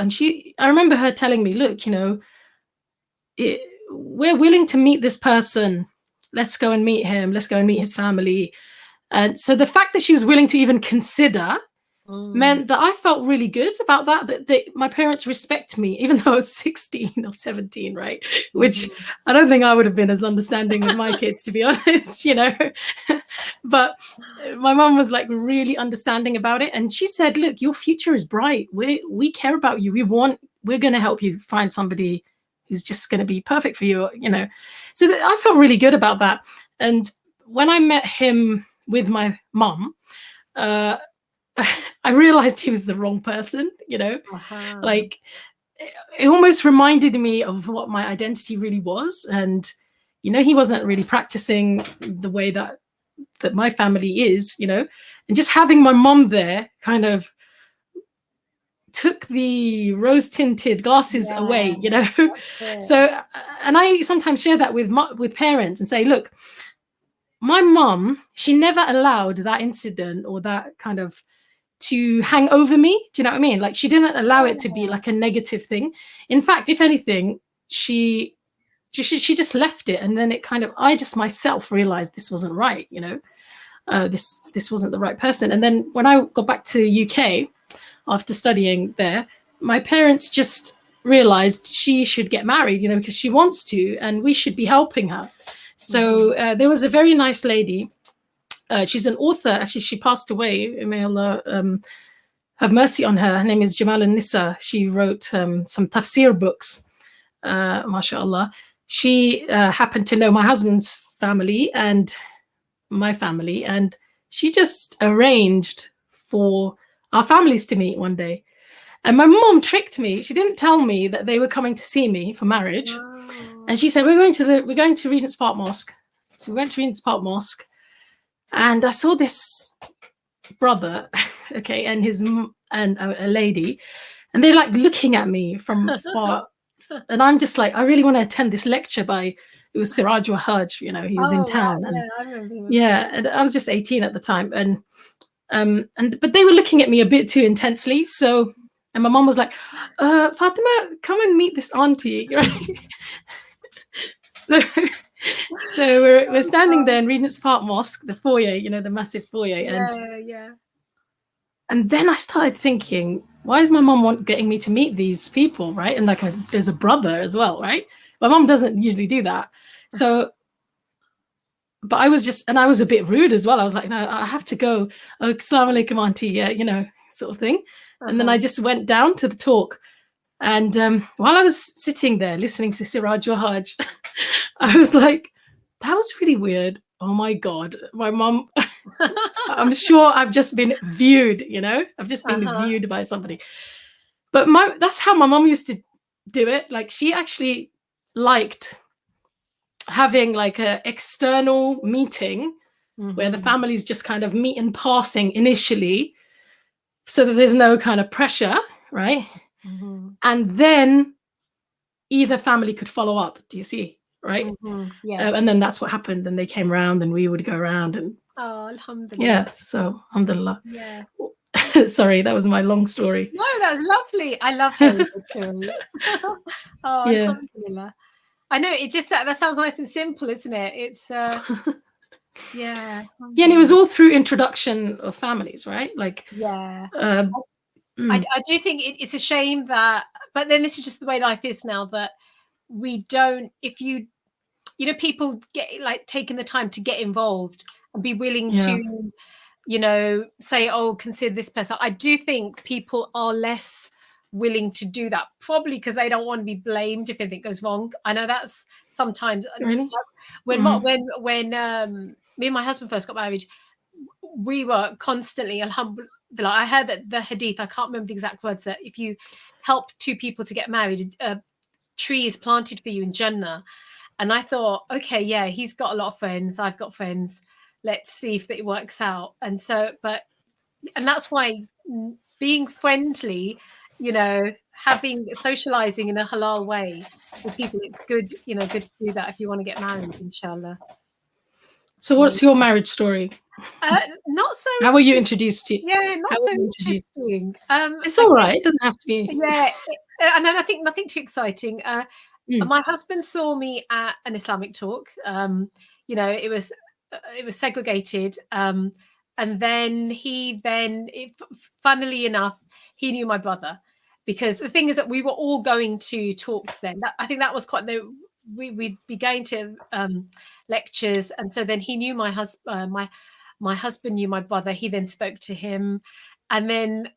I remember her telling me, look, we're willing to meet this person. Let's go and meet him. Let's go and meet his family. And so the fact that she was willing to even consider meant that I felt really good about that my parents respect me, even though I was 16 or 17, right? Which I don't think I would have been as understanding with my kids, to be honest, But my mom was like really understanding about it. And she said, look, your future is bright. We care about you. We're going to help you find somebody who's just going to be perfect for you, So I felt really good about that. And when I met him with my mom, I realized he was the wrong person, like it almost reminded me of what my identity really was. And, he wasn't really practicing the way that my family is, and just having my mom there kind of took the rose-tinted glasses away, So, and I sometimes share that with parents and say, look, my mom, she never allowed that incident or that kind of to hang over me. Do you know what I mean? Like, she didn't allow it to be like a negative thing. In fact, if anything, she just left it. And then it kind of, I just myself realized this wasn't right, this wasn't the right person. And then when I got back to UK after studying there, my parents just realized she should get married, because she wants to, and we should be helping her. So there was a very nice lady. She's an author. Actually, she passed away. May Allah have mercy on her. Her name is Jamal Nissa. She wrote some tafsir books, mashallah. She happened to know my husband's family and my family, and she just arranged for our families to meet one day. And my mom tricked me. She didn't tell me that they were coming to see me for marriage. Wow. And she said, we're going to Regent's Park Mosque. So we went to Regent's Park Mosque. And I saw this brother, okay, and a lady, and they're like looking at me from far. And I'm just like, I really want to attend this lecture it was Siraj Wahaj, he was in town. Wow. And, yeah, and I was just 18 at the time. And But they were looking at me a bit too intensely. So, and my mom was like, Fatima, come and meet this auntie, right? so so we're standing there in Regent's Park Mosque, the foyer, you know, the massive foyer. And then I started thinking, why is my mom getting me to meet these people, right? And like there's a brother as well, right? My mom doesn't usually do that. So, but I was a bit rude as well. I was like, no, I have to go. Oh, Assalamu alaikum, auntie, you know, sort of thing. And then I just went down to the talk. And while I was sitting there listening to Siraj Wahaj, I was like, that was really weird. Oh my God, my mom, I'm sure I've just been viewed, you know, I've just been viewed by somebody. But that's how my mom used to do it. Like she actually liked having like an external meeting where the families just kind of meet in passing initially so that there's no kind of pressure, right? And then either family could follow up. Do you see? Right? Yes. And then that's what happened. And they came around and we would go around and alhamdulillah. Yeah, so alhamdulillah. Yeah. Sorry, that was my long story. No, that was lovely. I love hearing the stories. Yeah. Alhamdulillah. I know it just that sounds nice and simple, isn't it? It's yeah. Yeah, and it was all through introduction of families, right? Like I do think it's a shame that, but then this is just the way life is now, that we don't, if you know, people get like taking the time to get involved and be willing to, you know, say, oh, consider this person. I do think people are less willing to do that, probably because they don't want to be blamed if anything goes wrong. I know that's sometimes really? when me and my husband first got married, we were constantly, alhamdulillah, I heard that the hadith, I can't remember the exact words, that if you help two people to get married, a tree is planted for you in Jannah. And I thought, okay, yeah, he's got a lot of friends, I've got friends, let's see if it works out. And so, and that's why being friendly, you know, socializing in a halal way with people, it's good, you know, good to do that if you want to get married, inshallah. So what's your marriage story? Not so. How were you introduced to? Yeah, not so interesting. It's all right. It doesn't have to be. Yeah, and then I think nothing too exciting. My husband saw me at an Islamic talk. You know, it was segregated, and then funnily enough, he knew my brother, because the thing is that we were all going to talks then. I think that was quite we'd be going to lectures, and so then he knew my husband. My husband knew my brother. He then spoke to him, and then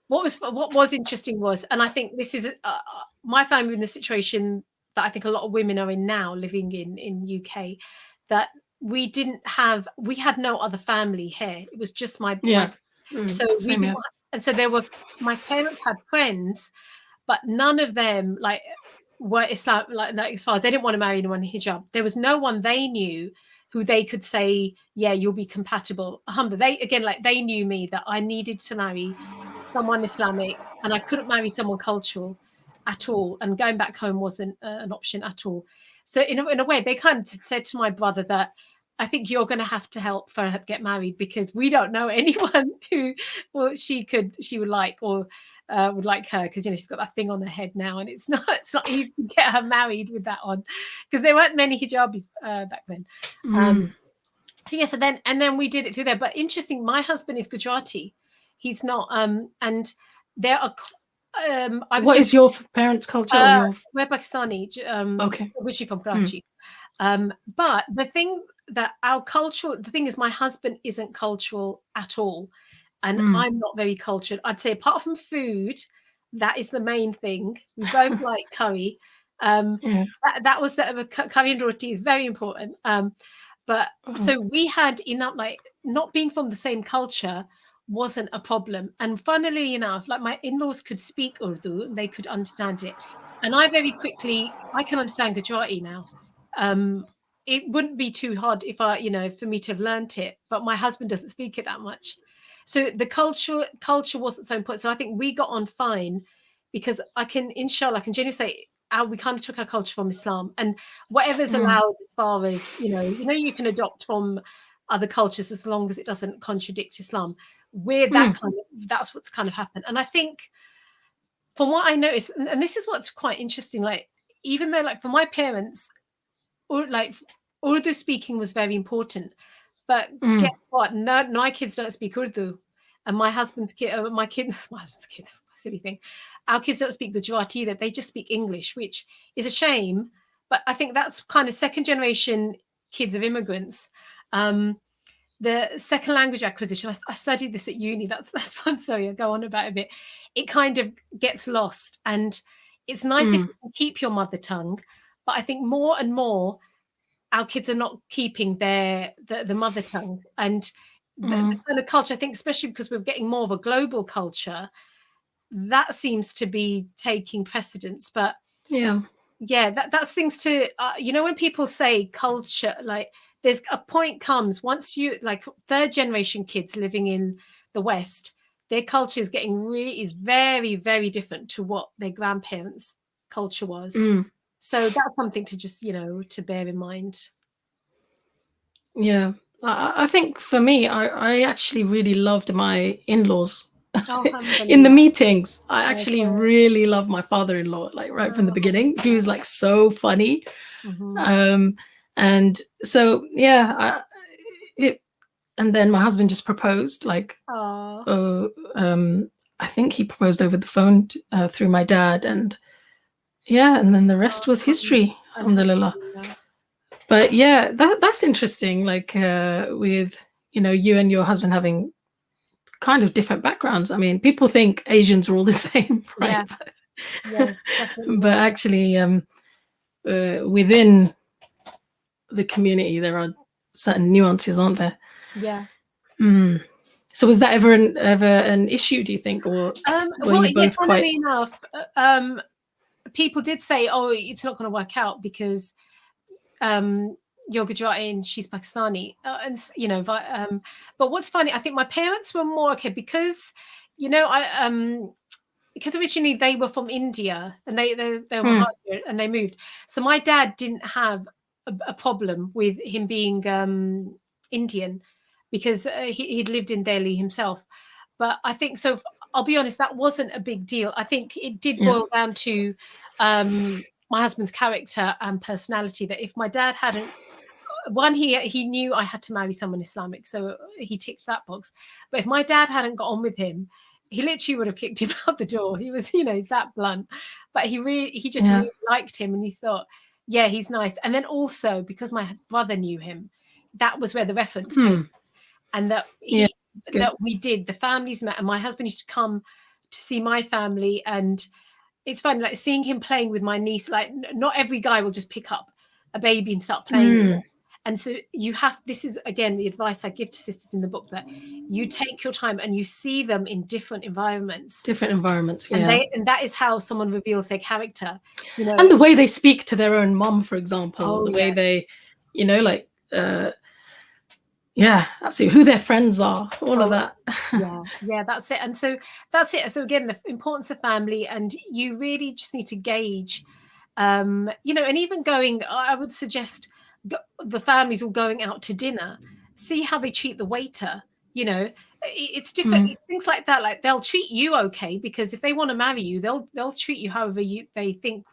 what was interesting was, and I think this is my family in a situation that I think a lot of women are in now, living in UK, that we had no other family here. It was just my so we didn't, and so my parents had friends, but none of them were Islam, as far as they didn't want to marry anyone in hijab. There was no one they knew who they could say, yeah, you'll be compatible. They knew me, that I needed to marry someone Islamic and I couldn't marry someone cultural at all. And going back home wasn't an option at all. So in a way, they kind of said to my brother that I think you're going to have to help Farhat get married, because we don't know anyone who she would like, or would like her, because, you know, she's got that thing on her head now, and it's not easy to get her married with that on, because there weren't many hijabis back then. So yes, and then we did it through there. But interesting, my husband is Gujarati. He's not, and there are. What is your parents' culture? We're Pakistani. Okay, Originally from Karachi. But the thing is, my husband isn't cultural at all, and I'm not very cultured. I'd say, apart from food, that is the main thing. We both like curry. That was the curry and roti is very important. But so we had enough, not being from the same culture wasn't a problem. And funnily enough, my in-laws could speak Urdu and they could understand it. And I can understand Gujarati now. It wouldn't be too hard for me to have learnt it, but my husband doesn't speak it that much. So the culture wasn't so important. So I think we got on fine, because I can genuinely say we kind of took our culture from Islam, and whatever's allowed as far as, you can adopt from other cultures as long as it doesn't contradict Islam. We're that kind of, that's what's kind of happened. And I think from what I noticed, and this is what's quite interesting, like, even though like for my parents, or like Urdu speaking was very important, but guess what? No, my kids don't speak Urdu, and my husband's kid, my husband's kids, silly thing. Our kids don't speak Gujarati either. They just speak English, which is a shame. But I think that's kind of second generation kids of immigrants. The second language acquisition, I studied this at uni. That's why I'm sorry, I go on about it a bit. It kind of gets lost, and it's nice if you can keep your mother tongue, but I think more and more our kids are not keeping the mother tongue and the kind of culture. I think especially because we're getting more of a global culture, that seems to be taking precedence. But that's things to when people say culture, like there's a point comes once you like third generation kids living in the West, their culture is is very, very different to what their grandparents' culture was. So that's something to just to bear in mind. Yeah, I think for me, I actually really loved my in-laws. In the meetings, I actually really love my father-in-law, like right from the beginning. He was like so funny. And so and then my husband just proposed, like I think he proposed over the phone through my dad, and then the rest was history. Alhamdulillah. But yeah, that's interesting, like with you and your husband having kind of different backgrounds. I mean, people think Asians are all the same, right? Yeah, definitely. But actually within the community there are certain nuances, aren't there? Yeah. So was that ever an issue, do you think, or were you both quite... Funnily enough, people did say, oh, it's not going to work out because you're Gujarati and she's Pakistani, but what's funny, I think my parents were more okay because because originally they were from India and they were Muhajir and they moved, so my dad didn't have a problem with him being Indian because he'd lived in Delhi himself. But I think so, I'll be honest, that wasn't a big deal. I think it did boil down to my husband's character and personality, that if my dad hadn't, one, he knew I had to marry someone Islamic, so he ticked that box. But if my dad hadn't got on with him, he literally would have kicked him out the door. He was, he's that blunt. But he just really liked him, and he thought, yeah, he's nice. And then also because my brother knew him, that was where the reference came, and that that we did. The families met, and my husband used to come to see my family, and it's funny, like seeing him playing with my niece. Like not every guy will just pick up a baby and start playing with it. And so this is again the advice I give to sisters in the book, that you take your time and you see them in different environments. And that is how someone reveals their character. And the way they speak to their own mom, for example, way they, like, absolutely, who their friends are, all of that. Yeah, that's it. And so that's it. So again, the importance of family, and you really just need to gauge, and even going, I would suggest the families all going out to dinner, see how they treat the waiter. It's different. It's things like that. Like they'll treat you okay because if they want to marry you, they'll treat you however they think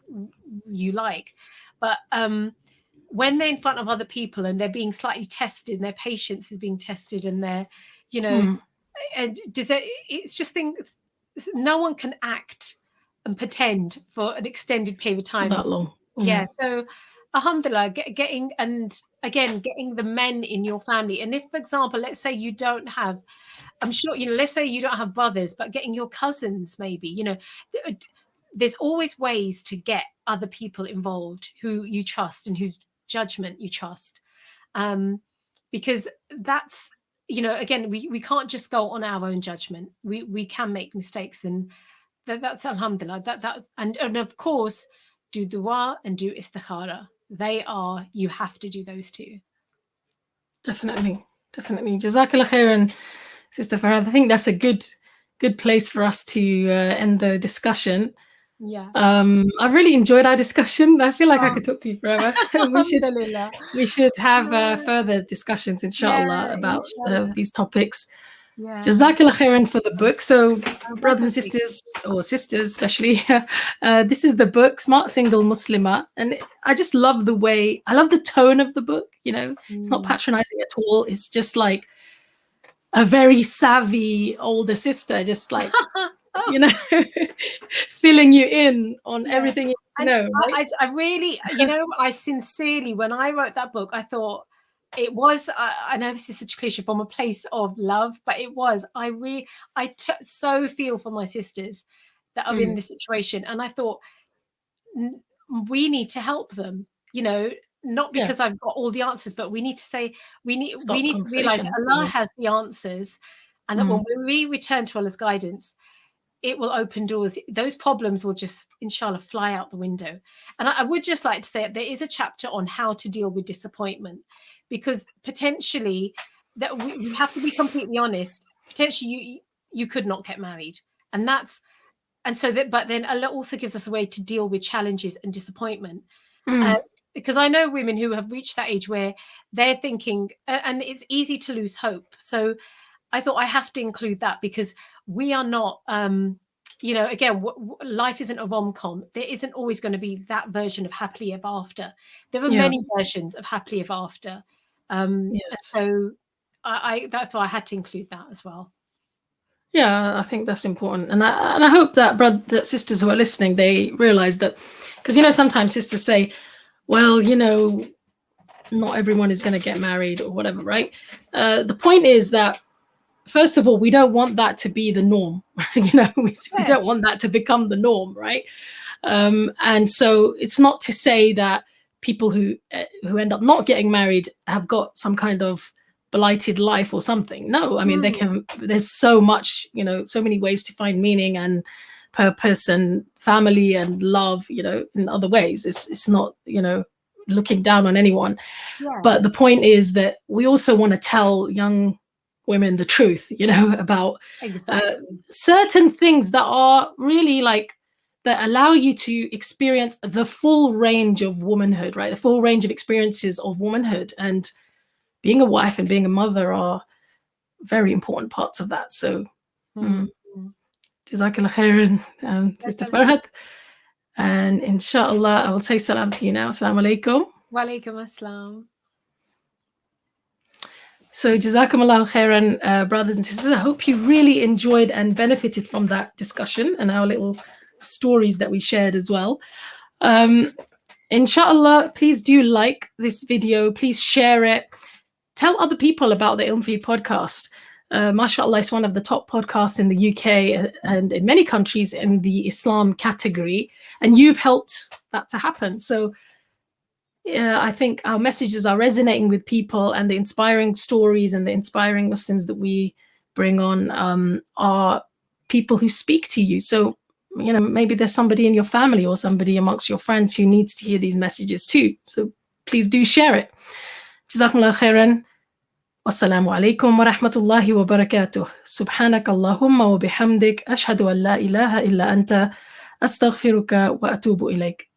you like. But when they're in front of other people and they're being slightly tested, and their patience is being tested, and they're, and it's just things. No one can act and pretend for an extended period of time that long. Yeah. So alhamdulillah, getting the men in your family. And if, for example, let's say you don't have, I'm sure, let's say you don't have brothers, but getting your cousins, maybe, there's always ways to get other people involved who you trust and whose judgment you trust. Because that's, again, we can't just go on our own judgment. We can make mistakes, and that's alhamdulillah. And of course, do dua and do istikhara. You have to do those two. Definitely. Jazakallah khairan, Sister Farhat. I think that's a good place for us to end the discussion. Yeah. I've really enjoyed our discussion. I feel like I could talk to you forever. Alhamdulillah. We should have further discussions, inshallah, Yeah, about inshallah. these topics. Yeah. Jazakallah khairan for the book. So, brothers and Barakallahu feek. sisters, or sisters especially, this is the book, Smart Single Muslimah. And I just love the way, I love the tone of the book. You know, it's not patronizing at all. It's just like a very savvy older sister, just like, you know, filling you in on everything you need to know. Right? I really, you know, I sincerely, when I wrote that book, I thought it was, I know this is such a cliche, from a place of love, but it was, so feel for my sisters that are in this situation. And I thought, we need to help them, you know, not because I've got all the answers, but we need to say, we need to realize that Allah has the answers, and that when we return to Allah's guidance, it will open doors. Those problems will just, inshallah, fly out the window. And I would just like to say there is a chapter on how to deal with disappointment, because potentially that we have to be completely honest. Potentially you could not get married, and so that, but then Allah also gives us a way to deal with challenges and disappointment. Because I know women who have reached that age where they're thinking, and it's easy to lose hope. So I thought I have to include that, because we are not, you know, again, life isn't a rom-com. There isn't always going to be that version of happily ever after. There are many versions of happily ever after. So that's why I had to include that as well. Yeah, I think that's important, and I hope that sisters who are listening, they realize that, because you know sometimes sisters say, well, you know, not everyone is going to get married or whatever, right? The point is that, first of all, we don't want that to be the norm. You know, we don't want that to become the norm, right? And so it's not to say that people who end up not getting married have got some kind of blighted life or something. No, I mean, there's so much, you know, so many ways to find meaning and purpose and family and love, you know, in other ways. It's not, you know, looking down on anyone. But the point is that we also want to tell young women the truth, you know, about certain things that are really like, that allow you to experience the full range of womanhood, right? The full range of experiences of womanhood, and being a wife and being a mother are very important parts of that. So, Jazakallah khairan, Sister Farhat. And inshallah, I will say salam to you now. Assalamu alaikum. Wa alaikum assalam. So, Jazakumullahu khairan, brothers and sisters. I hope you really enjoyed and benefited from that discussion and our little stories that we shared as well. Inshallah, please do like this video. Please share it. Tell other people about the Ilm Feed podcast. MashaAllah, it's one of the top podcasts in the UK and in many countries in the Islam category. And you've helped that to happen. So I think our messages are resonating with people, and the inspiring stories and the inspiring Muslims that we bring on are people who speak to you. So, you know, maybe there's somebody in your family or somebody amongst your friends who needs to hear these messages too. So please do share it. Jazakumullah khairan. Wassalamu alaikum wa rahmatullahi wa barakatuh. Subhanak Allahumma wa bihamdik. Ashhadu an la ilaha illa anta. Astaghfiruka wa atubu ilaik.